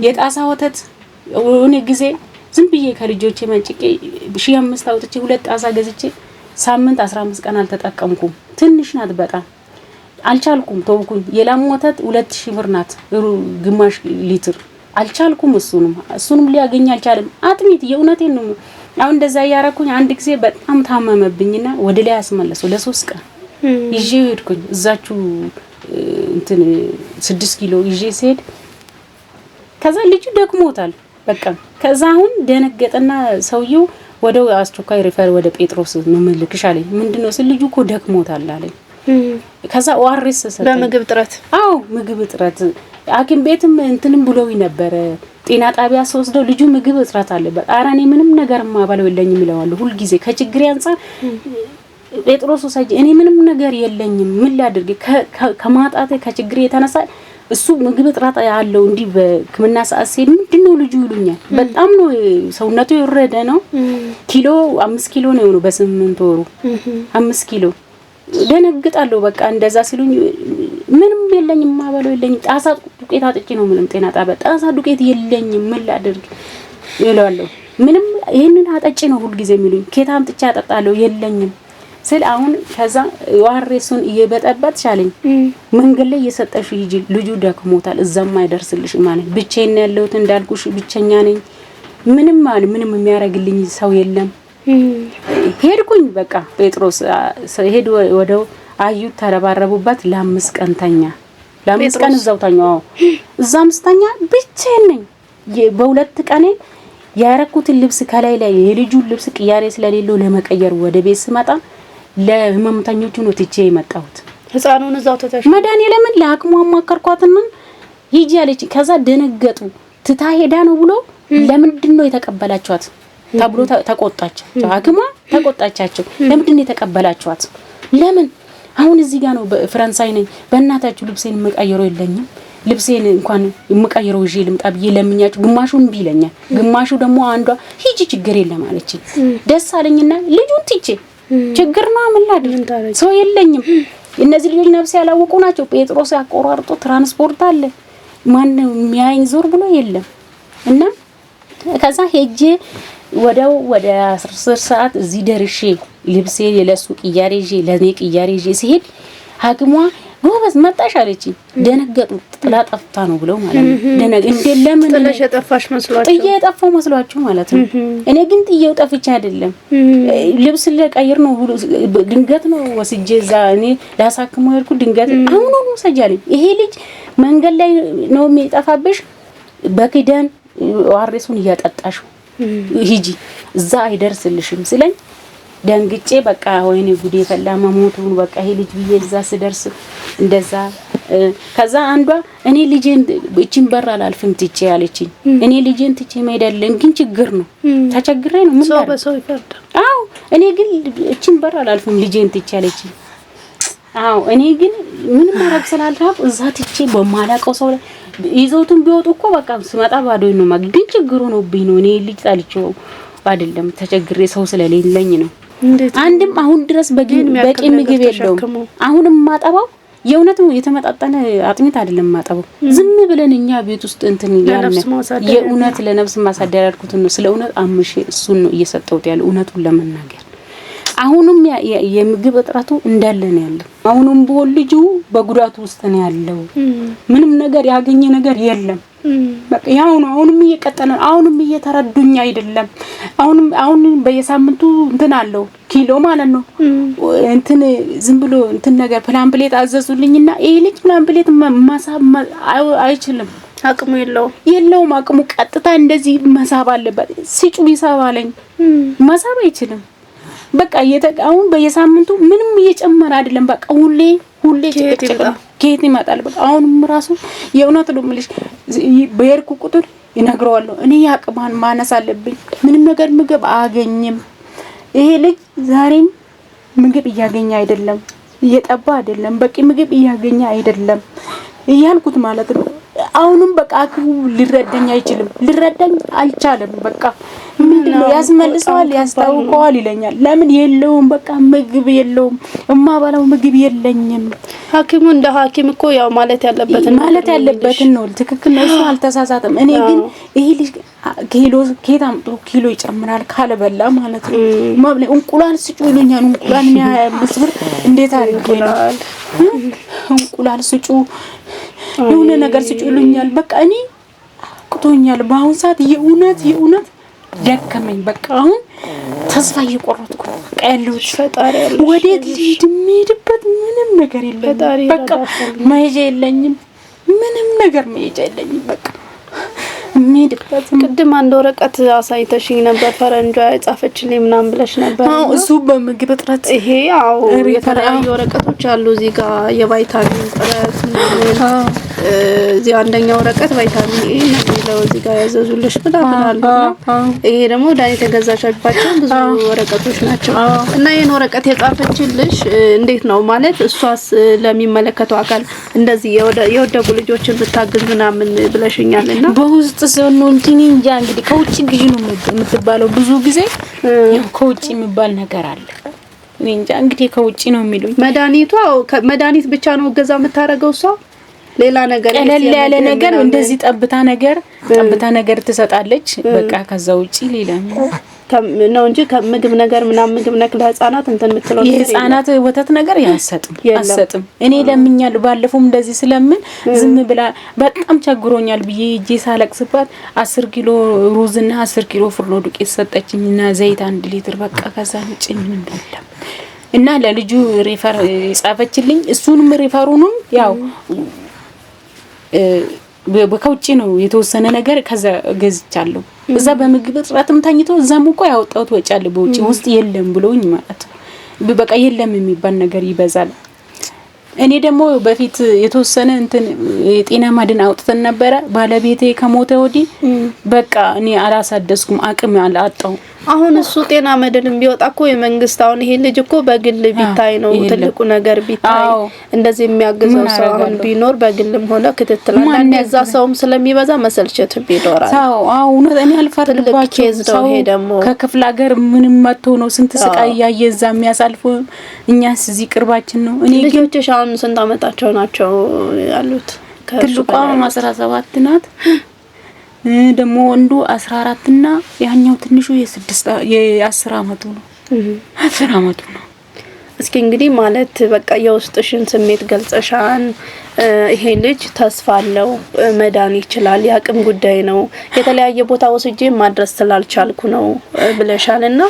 የጣሳ ወተት ወኔ ጊዜ ዝም ብዬ ከልጆቼ መንጭቄ 1500 አውጥቼ 2 ጣሳ ገዝቼ ሳምንት 15 ቀን አልተጠቀምኩም ትንሽ ናት በጣም አልቻልኩም ተውኩኝ የላም ወተት 2000 ብር ናት ግማሽ ሊትር አልቻልኩም እሱንም ሊያገኝ አልቻለም አጥሚት የኡነቴን ነው አሁን እንደዛ ያረኩኝ አንድ ጊዜ በጣም ታመመብኝና ወደ ላይ አስመለሰው ለ3 ቀን ይዤ ሄድኩኝ እዛችሁ እንትን 6 ኪሎ ይዤ ሲሄድ ከዛ ልጁ ደክሞታል በቃ ከዛ አሁን ደነገጠና ሰውየው ወደ አስቸኳይ ሪፈር ወደ ጴጥሮስ ነው መልክሽ አለኝ ምንድነው ልጁ እኮ ደክሞታል አለኝ ከዛ ኦአርኤስ ሰጠኝ በምግብ ጥረት ምግብ ጥረት ሐኪም ቤትም እንትንም ብሎኝ ነበር ጤና ጣቢያ ወስደው ልጁ ምግብ እጥረት አለበት አራኔ ምንም ነገር ማባለው የለኝም ይላሉ ሁሉ ጊዜ ከችግር አንፃር ጴጥሮስ ሳይጂ እኔ ምንም ነገር የለኝም ምን ላድርግ ከማጣቴ ከችግር የተነሳ እሱ ምግብ ጥራት ያለው እንዲ በክምና ሰዓት ሲል ምንድነው ልጁ ይሉኛል በጣም ነው ሰውነቱ ይወረደ ነው ኪሎ 5 ኪሎ ነው ነው በ8 ወሩ 5 ኪሎ ደነግጣለሁ በቃ እንደዛ ሲሉኝ ምንም የለኝም ማበለው የለኝም ጣሳ ዱቄት አጥቼ ነው ምንም ጤና ጣቢያ ጣሳ ዱቄት የለኝም ምን ላድርግ ይላሉ ምንም ይሄንን አጠጪ ነው ሁሉ ጊዜ የሚሉኝ ኬታም ጥቻ አጠጣለሁ የለኝም ስለ አሁን ከዛ ዋሬሱን እየበጠበጥ ቻለኝ መንገድ ላይ እየሰጠሽ ይጂ ልጁ ደክሞታል እዛም አይደርስልሽ ማለት ብቻዬን ያለሁት እንዳልኩሽ ብቸኛ ነኝ ምንም የሚያረግልኝ ሰው የለም ሄድኩኝ በቃ ጴጥሮስ ሄድ ወደው አዩ ተረባረቡበት ለ5 ቀን ተኛ ለ5 ቀን እዛው ተኛው እዛም ስተኛ ብቻዬን ነኝ በሁለት ቀኔ ያረኩትን ልብስ ከላይ ላይ የልጁን ልብስ ቅያሬ ስለሌለው ለመቀየር ወደ ቤት ስመጣ ለህመምተኞቹ ነው ትቼ የመጣሁት ህፃኑን እዛው ተታሽ መዳን ለምን ለአቅሙ አማከርኳትና ሂጂ አለች ከዛ ደነገጡ ትታ ሄዳ ነው ብሎ ለምንድነው የተቀበላችኋት ተብሎ ተቆጣቸው ሐኪሟ ተቆጣቻቸው ለምንድነው የተቀበላችኋት ለምን አሁን እዚህ ጋር ነው በፍራንሳይ ነኝ በእናታችሁ ልብሴን መቀየረው የለኝም ልብሴን እንኳን የምቀይረው እሺ ልምጣ ብዬ ለምኛችሁ ግማሹን ቢለኛል ግማሹ ደግሞ አንዷ ሂጂ ችግር የለም አለች ደስ አለኝና ልጁን ትቼ ችግር ነው አምላድር ሰው የለኝም እነዚህ ልጆች ነፍስ ያላወቁ ናቸው ጴጥሮስ ያቆራርጦ ትራንስፖርት አለ ማን የሚያይኝ ዞር ብሎ የለም እና ከዛ ሄጄ ወደ 10 ሰዓት እዚህ ደርሼ ልብሴ የለሱ ቅያሬ ለኔ ቅያሬ ሲሄድ ሐኪሟ ጎበዝ መጣሽ አለች ደነገጡ ጥላ ጠፍታ ነው ብለው ማለት ነው ደነገ እንደለምን ጥለሽ ጠፋሽ መስሏቸው ጥዬ ጠፋው መስሏቸው ማለት ነው እኔ ግን ጥዬው ጠፍቼ አይደለም ልብስ ለቀይር ነው ድንገት ነው ወስጄ እዛ እኔ ላሳክመው ያልኩ ድንገት አሁን ነው ሰጃለኝ ይሄ ልጅ መንገድ ላይ ነው የሚጠፋብሽ በኪዳን ዋሬሱን እያጠጣሽ ሂጂ እዛ አይደርስልሽም ስለኝ ደንግጬ በቃ ወይኔ ጉዴ ፈላ መሞቱን በቃ ይሄ ልጅ ብዬ እዛ ስደርስ እንደዛ ከዛ አንዷ እኔ ልጄን እቺን በር አላልፍም ትቼ ያለችኝ እኔ ልጄን ትቼ ማይደለም ግን ችግር ነው ተቸግሬ ነው ምን ሰው በሰው ይፈርዳል አው እኔ ግን እቺን በር አላልፍም ልጄን ትቼ ያለችኝ አው እኔ ግን ምን ማረግ ስላልራብ እዛ ትቼ በማላቀው ሰው ይዘውቱን ቢወጡ እኮ በቃ ስመጣ ባዶኝ ነው ግን ችግሩ ነውብኝ ነው እኔ ልጅ ጣልቼው አይደለም ተቸግሬ ሰው ስለሌለኝ ነው አንድም አሁን ድረስ በቂ ምግብ የለውም አሁንም ማጠባው የእውነት የተመጣጣነ አጥሚት አይደለም ማጠባው ዝም ብለን እኛ ቤት ውስጥ እንትን ያለ የእውነት ለነፍስ ማሳደር ያልኩት ነው ስለ እውነት አምሽ እሱን ነው እየሰጠውት ያለው እውነቱን ለመናገር አሁንም የምግብ እጥረቱ እንዳለ ነው ያለው አሁንም በልጁ በጉዳቱ ውስጥ ነው ያለው ምንም ነገር ያገኘ ነገር የለም በቃ ያው ነው አሁንም እየቀጠለ አሁንም እየተረዱኝ አይደለም አሁን በየሳምንቱ እንትን አለው ኪሎ ማለት ነው እንትን ዝም ብሎ እንትን ነገር ፕላምፕሌት አዘዙልኝና ይሄ ልጅ ፕላምፕሌት ማሳብ አይችልም አቅሙ የለውም አቅሙ ቀጥታ እንደዚህ መሳብ አለበት ሲጩ ይሳባለኝ መሳብ አይችልም በቃ አሁን በየሳምንቱ ምንም እየጨመረ አይደለም በቃ ሁሌ ኬት ይመጣል በቃ አሁንም ራሱ የእውነት ነው ምልሽ በየርኩ ቁጥር ይነግረዋለሁ እኔ ያቅማን ማነስ አለብኝ ምንም ነገር ምግብ አገኝም ይሄ ልጅ ዛሬም ምግብ እያገኘ አይደለም እየጠባ አይደለም በቂ ምግብ እያገኘ አይደለም እያልኩት ማለት ነው አሁንም በቃ አክቡ ሊረዳኝ አልቻለም በቃ ምንድነው ያስመልሰዋል ያስታውቀዋል ይለኛል ለምን የለውም በቃ ምግብ የለውም እማባላው ምግብ የለኝም ሐኪሙ እንደ ሐኪም እኮ ያው ማለት ያለበትን ነው ትክክል ነው እሱ አልተሳሳተም እኔ ግን ይሄ ልጅ ኪሎ ይጨምራል ካለበላ ማለት ነው ማብለ እንቁላል ስጩ ይሉኛል እንቁላል ብር እንዴት አድርጌ ነው እንቁላል ስጩ የሆነ ነገር ስጩ ይሉኛል በቃ እኔ ቁቶኛል በአሁን ሰዓት የእውነት ደከመኝ በቃ አሁን ተስፋ እየቆረጥኩ ቀያለሁት ፈጣሪ ያለ ወዴት ልሄድበት ምንም ነገር የለም በቃ መሄጃ የለኝም ምንም ነገር መሄጃ የለኝም በቃ ሜድበት ቅድም አንድ ወረቀት አሳይተሽኝ ነበር ፈረንጇ የጻፈችልኝ ምናምን ብለሽ ነበር አው እሱ በምግብ እጥረት ይሄ አው የተለያዩ ወረቀቶች አሉ እዚህ ጋር የቫይታሚን እጥረት እዚህ አንደኛው ወረቀት ቫይታሚን ኤ ነው እዚህ ጋር ያዘዙልሽ ብላታል ይሄ ደግሞ ዳይት ተገዛሻባቸው ብዙ ወረቀቶች ናቸው እና ይሄን ወረቀት የጻፈችልሽ እንዴት ነው ማለት እሷስ ለሚመለከተው አካል እንደዚህ የወደጉ ልጆችን ብታግዝ ምናምን ብለሽኛልና በውስጥ ሰውን እንጂ እንግዲህ ከውጭ ግዢ ነው የምትባለው ብዙ ጊዜ ከውጭ የሚባል ነገር አለ እኔ እንጃ እንግዲህ ከውጪ ነው የሚሉኝ። መድኃኒት ብቻ ነው እገዛ የምታረገው እሷ ሌላ ነገር ቀለል ያለ ነገር እንደዚህ ጠብታ ነገር ትሰጣለች በቃ ከዛ ውጪ ሌላ ነው እንጂ ከምግብ ነገር ምናምን ምግብ ነክ ለህፃናት እንትን የምትለው የህፃናት ወተት ነገር አሰጥም እኔ ለምኛለሁ ባለፈውም እንደዚህ ስለምን ዝም ብላ በጣም ቸግሮኛል ብዬ እጄ ሳለቅስባት 10 ኪሎ ሩዝና 10 ኪሎ ፍርኖ ዱቄት ሰጠችኝና ዘይት 1 ሊትር በቃ ከዛ ውጪ ምንም የለም እና ለልጁ ሪፈር ጻፈችልኝ እሱንም ሪፈሩንም ያው በከውጪ ነው የተወሰነ ነገር ከዛ ገዝቻለሁ እዛ በምግብ እጥረትም ታኝቶ እዛም እኮ ያወጣሁት ወጪ አለ በውጪ ውስጥ የለም ብሎኝ ማለት በቃ የለም የሚባል ነገር ይበዛል እኔ ደግሞ በፊት የተወሰነ እንትን የጤና ማድን አውጥተን ነበር ባለቤቴ ከሞተ ወዲህ በቃ እኔ አላሳደስኩም አቅም አላጣው አሁን እሱ ጤና መድንም ቢወጣኮ የመንግስት አሁን ይሄ ልጅ እኮ በግል ቢታይ ነው ትልቁ ነገር ቢታይ እንደዚህ የሚያግዘው ሰው አሁን ቢኖር በግልም ሆነ ክትትል አንድ ያዛ ሰውም ስለሚበዛ መሰልቸት ቢኖራል አዎ እኔ አልፈርድባቸው ሰው ይሄ ደግሞ ከክፍለ ሀገር ምንም መጥቶ ነው ስንት ስቃይ ያየዛ የሚያሳልፉ እኛስ እዚህ ቅርባችን ነው እኔ ልጆችሽ አሁን ስንት አመታቸው ናቸው ያሉት ትልቋ 17 ናት ደግሞ ወንዱ 14 እና ያኛው ትንሹ የ10 አመቱ ነው 10 አመቱ ነው እስኪ እንግዲህ ማለት በቃ የውስጥሽን ስሜት ገልጸሻን ይሄ ልጅ ተስፋ አለው መዳን ይችላል ያቅም ጉዳይ ነው የተለያየ ቦታ ወስጄ ማድረስ ስላልቻልኩ ነው ብለሻልና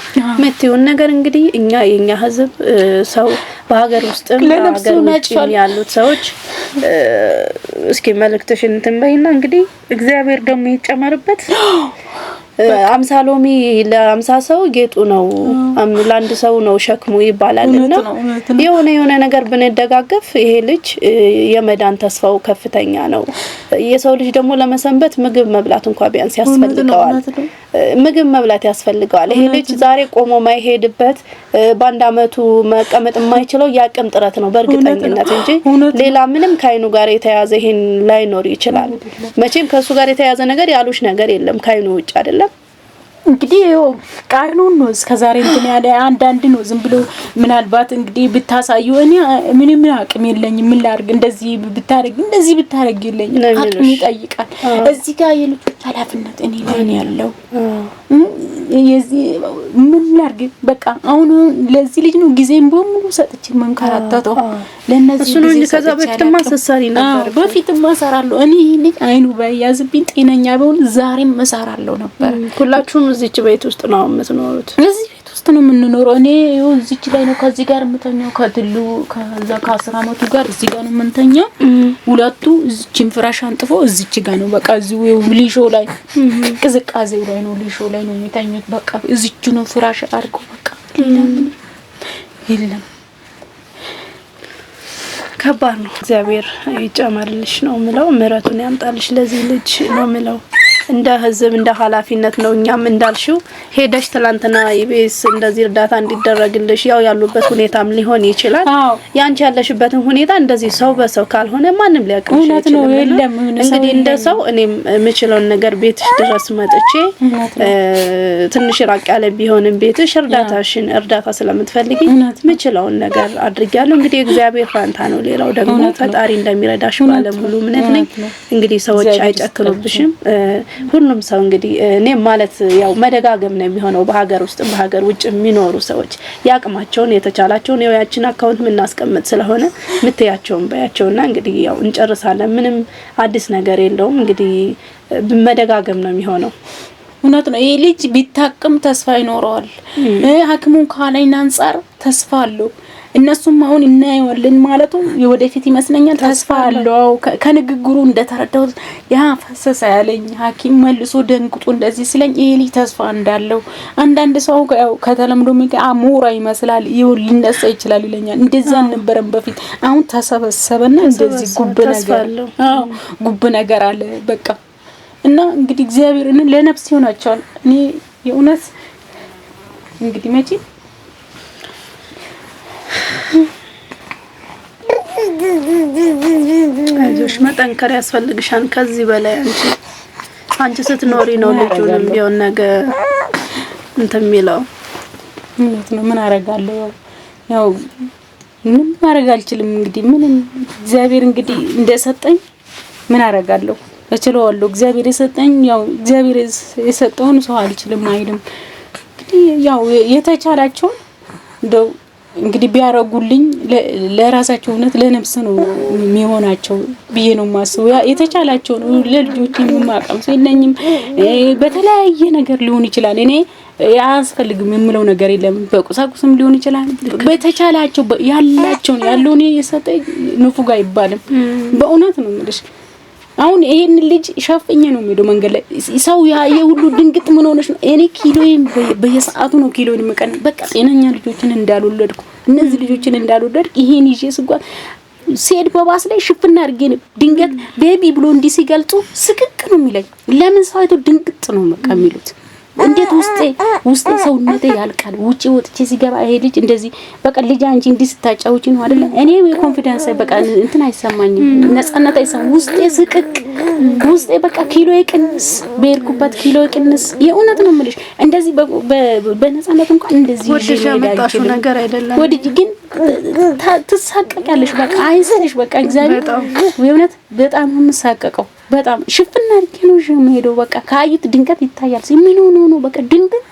መጥተው ነገር እንግዲህ የኛ ህዝብ ሰው በሀገር ውስጥም በሀገር ውጭም ያሉት ሰዎች እስኪ መልእክትሽን ትንበይና እንግዲህ እግዚአብሔር ደግሞ ይጨመርበት 50 ሎሚ ለ50 ሰው ጌጡ ነው ለአንድ ሰው ነው ሸክሙ ይባላልና የሆነ ነገር ብንደጋገፍ ይሄ ልጅ የመዳን ተስፋው ከፍተኛ ነው የሰው ልጅ ደግሞ ለመሰንበት ምግብ መብላት እንኳን ቢያንስ ያስፈልገዋል ምግብ መብላት ያስፈልገዋል ይሄ ልጅ ዛሬ ቆሞ ማይሄድበት ባንድ አመቱ መቀመጥ የማይችለው ያቅም ጥረት ነው በእርግጠኝነት እንጂ ሌላ ምንም ካይኑ ጋር የተያዘ ይሄን ላይኖር ይችላል መቼም ከሱ ጋር የተያዘ ነገር ያሉሽ ነገር የለም ካይኑ ውጭ አይደለም እንግዲህ ቃይኑን ነው እስከዛሬ እንትን ያለ አንዳንድ ነው ዝም ብሎ ምናልባት እንግዲህ ብታሳዩ እኔ ምንም አቅም የለኝም ምን ላድርግ እንደዚህ ብታረግ ይለኝ አቅም ይጠይቃል እዚህ ጋር የልጅ ኃላፊነት እኔ ላይ ያለው የዚህ ምን ላድርግ በቃ አሁን ለዚህ ልጅ ነው ጊዜም በሙሉ ሰጥቼ መንከራተተው ለነዚህ እሱ ነው እንጂ ከዛ በፊትማ ሰሳሪ ነበር በፊትማ ሰራለሁ እኔ ልጅ አይኑ ባያዝብኝ ጤነኛ ቢሆን ዛሬም መሰራለሁ ነበር ሁላችሁም እዚች ቤት ውስጥ ነው የምትኖሩት እዚህ ቤት ውስጥ ነው የምንኖረው እኔ እዚች ላይ ነው ከዚህ ጋር የምተኛው ከትሉ ከዛ ከ10 አመቱ ጋር እዚህ ጋር ነው የምንተኛው ሁለቱ እዚችን ፍራሽ አንጥፎ እዚች ጋር ነው በቃ እዚው ሊሾ ላይ ቅዝቃዜው ላይ ነው ሊሾ ላይ ነው የሚተኙት በቃ እዚች ነው ፍራሽ አርቆ በቃ የለም ከባድ ነው እግዚአብሔር ይጨመርልሽ ነው ምለው ምሕረቱን ያምጣልሽ ለዚህ ልጅ ነው ምለው እንደ ህዝብ እንደ ኃላፊነት ነው እኛም እንዳልሽው ሄደሽ ትላንትና ኢቢኤስ እንደዚህ እርዳታ እንዲደረግልሽ ያው ያሉበት ሁኔታም ሊሆን ይችላል ያንቺ ያለሽበትን ሁኔታ እንደዚህ ሰው በሰው ካልሆነ ማንንም ሊያቀምሽ ይችላል እንግዲህ እንደ ሰው እኔም የምችለውን ነገር ቤትሽ ድረስ መጥቼ ትንሽ ራቅ ያለ ቢሆንም ቤትሽ እርዳታ ስለምትፈልጊ የምችለውን ነገር አድርጊያለሁ እንግዲህ እግዚአብሔር ፋንታ ነው ሌላው ደግሞ ፈጣሪ እንደሚረዳሽ ባለሙሉ እምነት ነኝ እንግዲህ ሰዎች አይጨክኑብሽም ሁሉም ሰው እንግዲህ እኔ ማለት ያው መደጋገም ነው የሚሆነው በሀገር ውስጥ በሀገር ውጭ የሚኖሩ ሰዎች ያቅማቸውን የተቻላቸውን ያችን አካውንት ምናስቀምጥ ስለሆነ ምትያቸውን ባያቸውና እንግዲህ ያው እንጨርሳለን ምንም አዲስ ነገር የለውም እንግዲህ መደጋገም ነው የሚሆነው እውነት ነው ይሄ ልጅ ቢታቀም ተስፋ ይኖረዋል ሐኪሙን ካለኝ አንፃር ተስፋ አለው እነሱም አሁን እናየዋለን ማለቱ የወደፊት ይመስለኛል ተስፋ አለው ከንግግሩ እንደተረዳው ያ ፈሰሰ ያለኝ ሐኪም መልሶ ደንግጦ እንደዚህ ስለኝ ይሄ ልጅ ተስፋ እንዳለው አንዳንድ ሰው ከተለምዶ አሞራ ይመስላል ይሁን ሊነሳ ይችላል ይለኛል እንደዛ ነበርም በፊት አሁን ተሰበሰበና እንደዚህ ጉብ ነገር አለ በቃ እና እንግዲህ እግዚአብሔርን ለነፍስ ይሆናቸዋል እኔ የኡነስ እንግዲህ መቼ አይዞሽ መጠንከር ያስፈልግሻል ከዚህ በላይ አንቺ ስትኖሪ ነው ልጁንም ቢሆን ነገር እንትን የሚለው ነው ምን አረጋለሁ ያው ምንም ማድረግ አልችልም። እንግዲህ ምን እግዚአብሔር እንግዲህ እንደሰጠኝ ምን አደርጋለሁ? እችለዋለሁ። እግዚአብሔር የሰጠኝ ያው እግዚአብሔር የሰጠውን ሰው አልችልም አይልም። እንግዲህ ያው የተቻላቸው እንደው እንግዲህ ቢያረጉልኝ ለራሳቸው እውነት ለነፍስ ነው የሚሆናቸው ብዬ ነው ማስበው። የተቻላቸው ነው። ለልጆቼ የማቀም ሰው የለኝም። በተለያየ ነገር ሊሆን ይችላል። እኔ ያስፈልግም የምለው ነገር የለም። በቁሳቁስም ሊሆን ይችላል። በተቻላቸው ያላቸው ያለው ነው የሰጠኝ ንፉግ አይባልም። በእውነት ነው የምልሽ። አሁን ይሄን ልጅ ሸፍኜ ነው የሚሄደው መንገድ ላይ ሰው ያየ ሁሉ ድንግጥ ምን ሆነሽ ነው? እኔ ኪሎዬን በየሰዓቱ ነው ኪሎዬን መቀን በቃ ጤነኛ ልጆችን እንዳልወለድኩ እነዚህ ልጆችን እንዳልወለድኩ ይሄን ይዤ ስጓዝ ሲሄድ በባስ ላይ ሽፍና አድርጌ ነው ድንገት ቤቢ ብሎ እንዲህ ሲገልጹ ስቅቅ ነው የሚለኝ። ለምን ሰው አይቶ ድንግጥ ነው በቃ የሚሉት? እንዴት ውስጤ ሰውነቴ ያልቃል። ውጪ ወጥቼ ሲገባ ይሄ ልጅ እንደዚህ በቃ ልጅ አንቺ እንዲህ ስታጫውቺ ነው አይደል? እኔ ኮንፊደንስ በቃ እንትን አይሰማኝም፣ ነፃነት አይሰማኝ። ውስጤ ስቅቅ ውስጤ በቃ ኪሎ ይቅንስ፣ በርኩበት ኪሎ ይቅንስ። የእውነት ነው የምልሽ። እንደዚህ በነፃነት እንኳን እንደዚህ ወደሽ ነገር አይደለም። ወዲህ ግን ትሳቀቂያለሽ። በቃ አይሰልሽ በቃ እግዚአብሔር የእውነት በጣም የምሳቀቀው በጣም ሽፍና አድርጌ ነው የምሄደው። በቃ ካዩት ድንገት ይታያል። ምን ሆኖ ነው በቃ ድንገት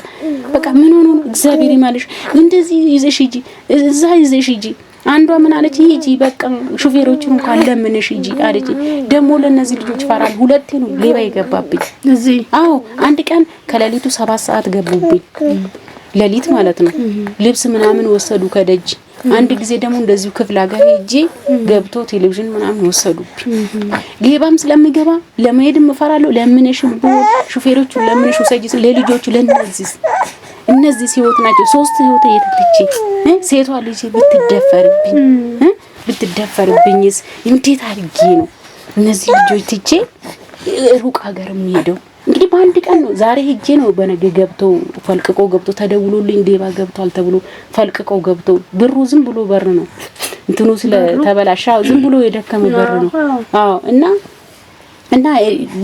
በቃ ምን ሆኖ ነው? እግዚአብሔር ይማልሽ። እንደዚህ ይዘሽ ሂጂ፣ እዛ ይዘሽ ሂጂ። አንዷ ምን አለች? ሂጂ በቃ ሹፌሮቹን እንኳን ለምንሽ ሂጂ አለች። ደሞ ለነዚህ ልጆች ፈራል። ሁለቴ ነው ሌባ የገባብኝ እዚህ። አዎ አንድ ቀን ከሌሊቱ 7 ሰዓት ገቡብኝ። ሌሊት ማለት ነው። ልብስ ምናምን ወሰዱ ከደጅ። አንድ ጊዜ ደግሞ እንደዚሁ ክፍል ሀገር ሄጄ ገብቶ ቴሌቪዥን ምናምን ወሰዱብኝ። ሌባም ስለሚገባ ለመሄድም እፈራለሁ። ለምንሽ ሹፌሮቹ ለምንሽ ወሰጂ ለልጆቹ ለነዚህ እነዚህ ህይወት ናቸው። 3 ህይወት እየተትቼ ሴቷ ልጅ ብትደፈርብኝስ እንዴት አድርጌ ነው እነዚህ ልጆች ትቼ ሩቅ ሀገር የሚሄደው? እንግዲህ በአንድ ቀን ነው። ዛሬ ሄጄ ነው በነገ ገብቶ ፈልቅቆ ገብቶ ተደውሎልኝ ሌባ ገብቷል ተብሎ ፈልቅቆ ገብቶ ብሩ ዝም ብሎ በር ነው እንትኑ ስለተበላሻ ዝም ብሎ የደከመ በር ነው። አዎ እና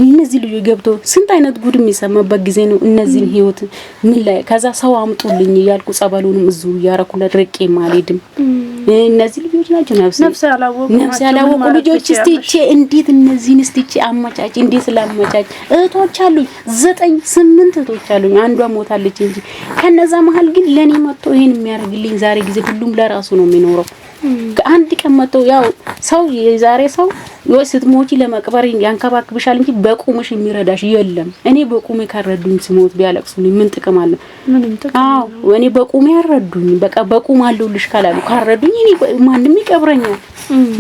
እነዚህ ልጆች ገብቶ ስንት አይነት ጉድ የሚሰማበት ጊዜ ነው። እነዚህን ህይወት ምን ላይ ከዛ ሰው አምጡልኝ እያልኩ ጸበሉንም እዙ ያረኩለት ርቄ ማልሄድም። እነዚህ ልጆች ናቸው ነፍስ ያላወቁ ልጆች። እስቲቼ እንዴት እነዚህን እስቲቼ አመቻች እንዴት ስላመቻች እህቶች አሉኝ 9 8 እህቶች አሉኝ። አንዷ ሞታለች እንጂ ከነዛ መሀል ግን ለኔ መጥቶ ይሄን የሚያርግልኝ ዛሬ ጊዜ ሁሉም ለራሱ ነው የሚኖረው። አንድ ቀን መጥቶ ያው ሰው የዛሬ ሰው ስትሞቺ ለመቅበር ያንከባክብሻል እንጂ በቁምሽ የሚረዳሽ የለም። እኔ በቁሜ ካረዱኝ ስሞት ቢያለቅሱልኝ ምን ጥቅም አለው? ምንም ጥቅም። አዎ እኔ በቁሜ ያረዱኝ በቃ በቁም አለውልሽ ካላሉ ካረዱኝ እኔ ማንንም ይቀብረኛል።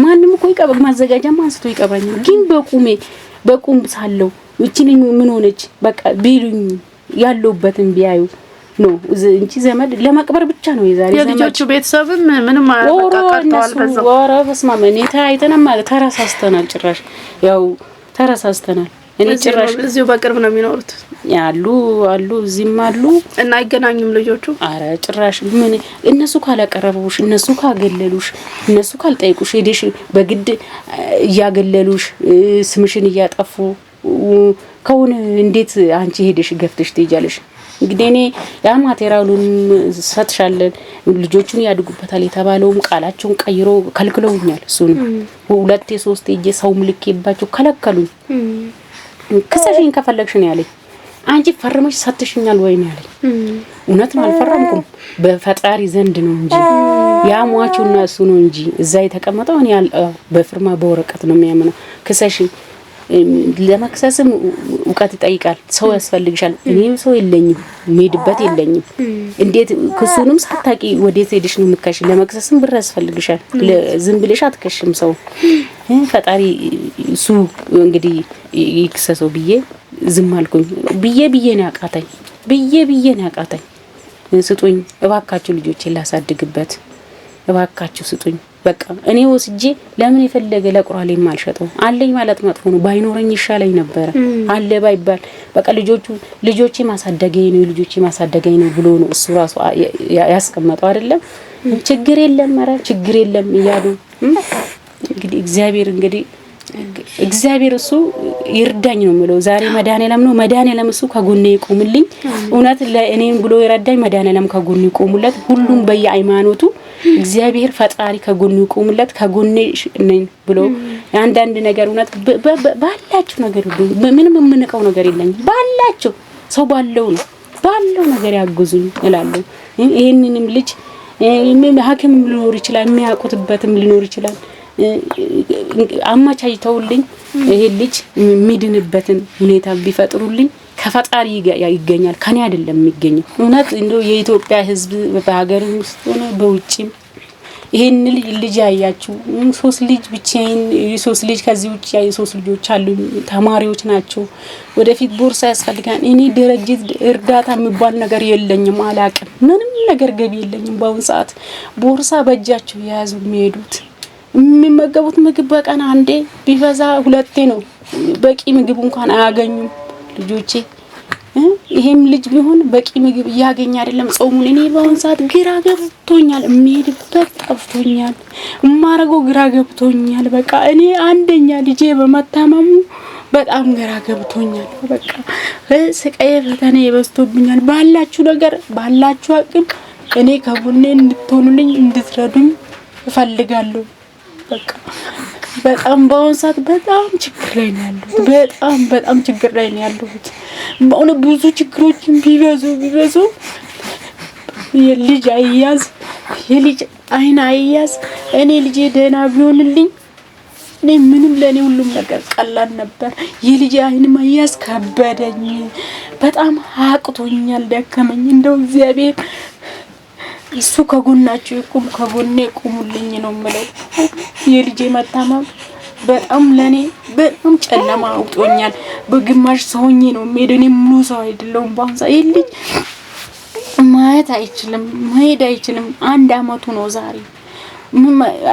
ማንንም እኮ ይቀበል ማዘጋጃም አንስቶ ይቀብረኛል። ግን በቁም ሳለው እቺን ምን ሆነች በቃ ቢሉኝ ያለውበትን ቢያዩ ነው እንጂ ዘመድ ለመቅበር ብቻ ነው። የዛሬ ዘመድ የልጆቹ ቤተሰብም ምንም አቀርተዋል በዛው ወራ በስማም እኔ ታይተናል ማለት ተረሳስተናል። ጭራሽ ያው ተረሳስተናል። እኔ ጭራሽ እዚሁ በቅርብ ነው የሚኖሩት አሉ እዚህም አሉ እና አይገናኙም ልጆቹ። አረ ጭራሽ ምን እነሱ ካላቀረቡሽ እነሱ ካገለሉሽ እነሱ ካልጠይቁሽ ሄደሽ በግድ እያገለሉሽ ስምሽን እያጠፉ ከሆነ እንዴት አንቺ ሄደሽ ገፍተሽ ትይጃለሽ? እንግዲህ እኔ ያ ማቴሪያሉን ሰጥሻለን ልጆቹን ያድጉበታል የተባለውም ቃላቸውን ቀይሮ ከልክለውኛል። እሱን 2 3 እጄ ሰው ምልክባቸው ከለከሉኝ። ከሰሽኝ ከፈለግሽ ነው ያለኝ። አንቺ ፈርመሽ ሰጥሽኛል ወይ ነው ያለኝ። እውነት ነው አልፈረምኩም። በፈጣሪ ዘንድ ነው እንጂ ያ ሟቹና እሱ ነው እንጂ እዛ የተቀመጠው እኔ በፍርማ በወረቀት ነው የሚያምነው። ከሰሽኝ ለማክሰስም እውቀት ይጠይቃል። ሰው ያስፈልግሻል። እኔም ሰው የለኝም ሜድበት የለኝም። እንዴት ክሱንም ሳታቂ ወዴት ሄድሽ ነው የምትከሽ? ለማክሰስም ብር ያስፈልግሻል። ዝም ብለሽ አትከሽም ሰው። ፈጣሪ እሱ እንግዲህ ይክሰሰው ብዬ ዝም አልኩኝ። ብዬ ነው ያቃተኝ። ስጡኝ እባካችሁ ልጆቼን ላሳድግበት እባካችሁ ስጡኝ። በቃ እኔ ወስጄ ለምን የፈለገ ለቁራሌ ማልሸጠው አለኝ ማለት መጥፎ ነው። ባይኖረኝ ይሻለኝ ነበር። አለ ባይባል በቃ ልጆቼ ማሳደገኝ ነው ብሎ ነው እሱ ራሱ ያስቀመጠው አይደለም። ችግር የለም እያሉ እንግዲህ እግዚአብሔር እሱ ይርዳኝ ነው የምለው። ዛሬ መድኃኒዓለም እሱ ከጎኔ ይቆምልኝ። እውነት ለእኔም ብሎ ይረዳኝ። መድኃኒዓለም ከጎኔ ይቆሙለት። ሁሉም በየሃይማኖቱ እግዚአብሔር ፈጣሪ ከጎኑ ይቆምለት ከጎኔ ነኝ ብሎ አንዳንድ ነገር እውነት ባላችሁ ነገር ምንም የምንቀው ነገር የለኝም ባላችሁ ሰው ባለው ነገር ያግዙኝ እላለሁ። ይሄንንም ልጅ ሐኪም ሊኖር ይችላል የሚያውቁትበትም ሊኖር ይችላል አማቻይተውልኝ ይሄ ልጅ የሚድንበትን ሁኔታ ቢፈጥሩልኝ ከፈጣሪ ይገኛል ከኔ አይደለም የሚገኘው። እውነት እንደው የኢትዮጵያ ሕዝብ በሀገርም ውስጥ ሆነ በውጪም ይሄን ልጅ ያያችሁ 3 ልጅ ብቻዬን 3 ልጅ ከዚህ ውጪ 3 ልጆች አሉ ተማሪዎች ናቸው። ወደፊት ቦርሳ ያስፈልጋል። እኔ ድርጅት እርዳታ የሚባል ነገር የለኝም አላቅም ምንም ነገር ገቢ የለኝም። በአሁን ሰዓት ቦርሳ በእጃቸው የያዙ የሚሄዱት የሚመገቡት ምግብ በቀን አንዴ ቢበዛ 2 ነው። በቂ ምግብ እንኳን አያገኙም ልጆቼ። ይሄም ልጅ ቢሆን በቂ ምግብ ያገኛ አይደለም ጾሙን። እኔ በአሁን ሰዓት ግራ ገብቶኛል የሚሄድበት ጠፍቶኛል ማረገው ግራ ገብቶኛል። በቃ እኔ አንደኛ ልጄ በመታመሙ በጣም ግራ ገብቶኛል። በቃ ስቃዬ ፈተና ይበስቶብኛል። ባላችሁ ነገር ባላችሁ አቅም እኔ ከጎኔ እንድትሆኑልኝ እንድትረዱኝ እፈልጋለሁ። በቃ በጣም በአሁን ሰዓት በጣም ችግር ላይ ነው ያለሁት። በጣም ችግር ላይ ነው ያለሁት። በእውነት ብዙ ችግሮችን ቢበዙ የልጅ አያዝ የልጅ አይን አያዝ እኔ ልጄ ደህና ቢሆንልኝ እኔ ምንም ለኔ ሁሉም ነገር ቀላል ነበር። የልጅ አይን ማያዝ ከበደኝ። በጣም አቅቶኛል ደከመኝ። እንደው እግዚአብሔር እሱ ከጎናችሁ ይቁም ከጎኔ ቁሙልኝ ነው የምለው። የልጄ መታመም በጣም ለኔ በጣም ጨለማ አውጦኛል። በግማሽ ሰውኝ ነው ሜደኔ ሙሉ ሰው አይደለም። ባንሳ ልጅ ማየት አይችልም መሄድ አይችልም። 1 አመቱ ነው ዛሬ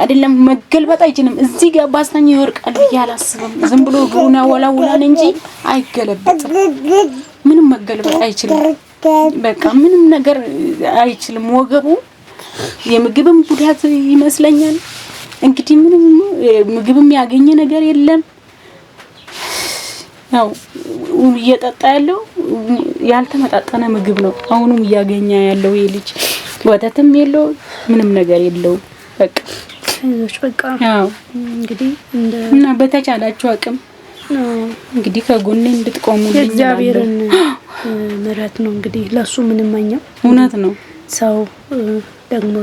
አይደለም መገልበጥ አይችልም። እዚህ ጋር ባስተኛ ይወርቃል ብዬ አላስብም። ዝም ብሎ እግሩን ያወላውላል እንጂ አይገለበጥም። ምንም መገልበጥ አይችልም። በቃ ምንም ነገር አይችልም። ወገቡ የምግብም ጉዳት ይመስለኛል። እንግዲህ ምንም ምግብም ያገኘ ነገር የለም። ያው እየጠጣ ያለው ያልተመጣጠነ ምግብ ነው አሁንም እያገኘ ያለው። የልጅ ወተትም የለው ምንም ነገር የለው። በቃ በቃ ያው እንግዲህ እና በተቻላችሁ አቅም እንግዲህ ከጎኔ እንድትቆሙልኝ እግዚአብሔርን ምሕረት ነው እንግዲህ ለሱ ምንም ማኛው እውነት ነው። ሰው ደግሞ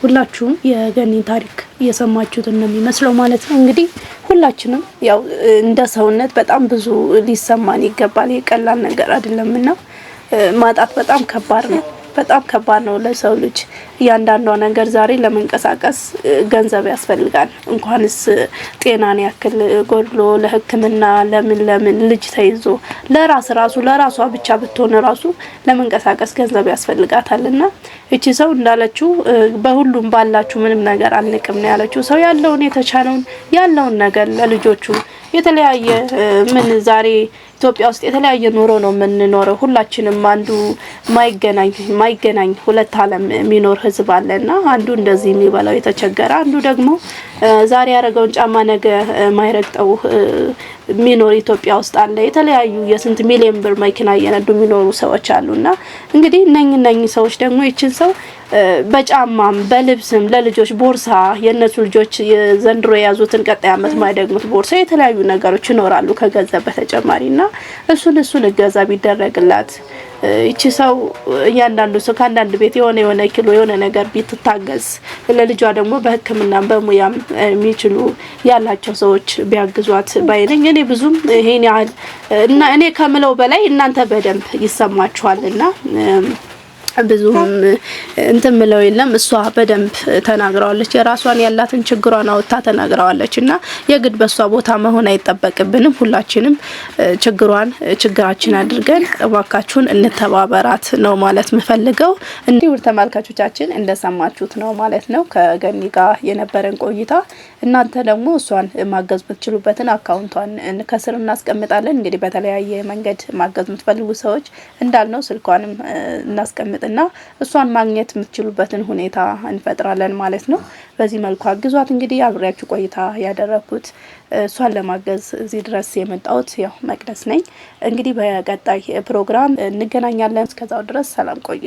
ሁላችሁም የገኒን ታሪክ እየሰማችሁት ነው የሚመስለው ማለት ነው። እንግዲህ ሁላችንም ያው እንደ ሰውነት በጣም ብዙ ሊሰማን ይገባል። የቀላል ነገር አይደለምና ማጣት በጣም ከባድ ነው ለሰው ልጅ። እያንዳንዷ ነገር ዛሬ ለመንቀሳቀስ ገንዘብ ያስፈልጋል። እንኳንስ ጤናን ያክል ጎድሎ ለሕክምና ለምን ልጅ ተይዞ ለራሷ ብቻ ብትሆን ራሱ ለመንቀሳቀስ ገንዘብ ያስፈልጋታልና እቺ ሰው እንዳለችው በሁሉም ባላችሁ ምንም ነገር አልንቅም ነው ያለችው። ሰው ያለውን የተቻለውን ያለውን ነገር ለልጆቹ የተለያየ ምን ዛሬ ኢትዮጵያ ውስጥ የተለያየ ኑሮ ነው የምንኖረው። ሁላችንም አንዱ ማይገናኝ ሁለት ዓለም የሚኖር ህዝብ አለና አንዱ እንደዚህ የሚበላው የተቸገረ፣ አንዱ ደግሞ ዛሬ ያረጋውን ጫማ ነገ ማይረግጠው ሚኖር ኢትዮጵያ ውስጥ አለ። የተለያዩ የስንት ሚሊዮን ብር መኪና እየነዱ የሚኖሩ ሰዎች አሉና እንግዲህ እነኝ ሰዎች ደግሞ ይችን ሰው በጫማም በልብስም ለልጆች ቦርሳ የነሱ ልጆች ዘንድሮ የያዙትን ቀጣይ አመት ማይደግሙት ቦርሳ የተለያዩ ነገሮች ይኖራሉ ከገንዘብ በተጨማሪና እሱን እገዛ ቢደረግላት እቺ ሰው እያንዳንዱ ሰው ከአንዳንድ ቤት የሆነ ኪሎ የሆነ ነገር ቢትታገዝ ለልጇ ደግሞ በሕክምና በሙያም የሚችሉ ያላቸው ሰዎች ቢያግዟት ባይነኝ። እኔ ብዙም ይሄን ያህል እና እኔ ከምለው በላይ እናንተ በደንብ ይሰማችኋልና ብዙም እንትን ምለው የለም። እሷ በደንብ ተናግራለች። የራሷን ያላትን ችግሯን አውጥታ ተናግራለችና የግድ በሷ ቦታ መሆን አይጠበቅብንም። ሁላችንም ችግራችን አድርገን እባካችሁን እንተባበራት ነው ማለት ምፈልገው። እንዲሁ ተመልካቾቻችን እንደሰማችሁት ነው ማለት ነው ከገኒ ጋር የነበረን ቆይታ። እናንተ ደግሞ እሷን ማገዝ የምትችሉበትን አካውንቷን ከስር እናስቀምጣለን። እንግዲህ በተለያየ መንገድ ማገዝ የምትፈልጉ ሰዎች እንዳልነው ስልኳንም እናስቀምጥ እና እሷን ማግኘት የምትችሉበትን ሁኔታ እንፈጥራለን ማለት ነው። በዚህ መልኩ አግዟት። እንግዲህ አብሬያችሁ ቆይታ ያደረኩት እሷን ለማገዝ እዚህ ድረስ የመጣሁት ያው መቅደስ ነኝ። እንግዲህ በቀጣይ ፕሮግራም እንገናኛለን። እስከዛው ድረስ ሰላም ቆዩ።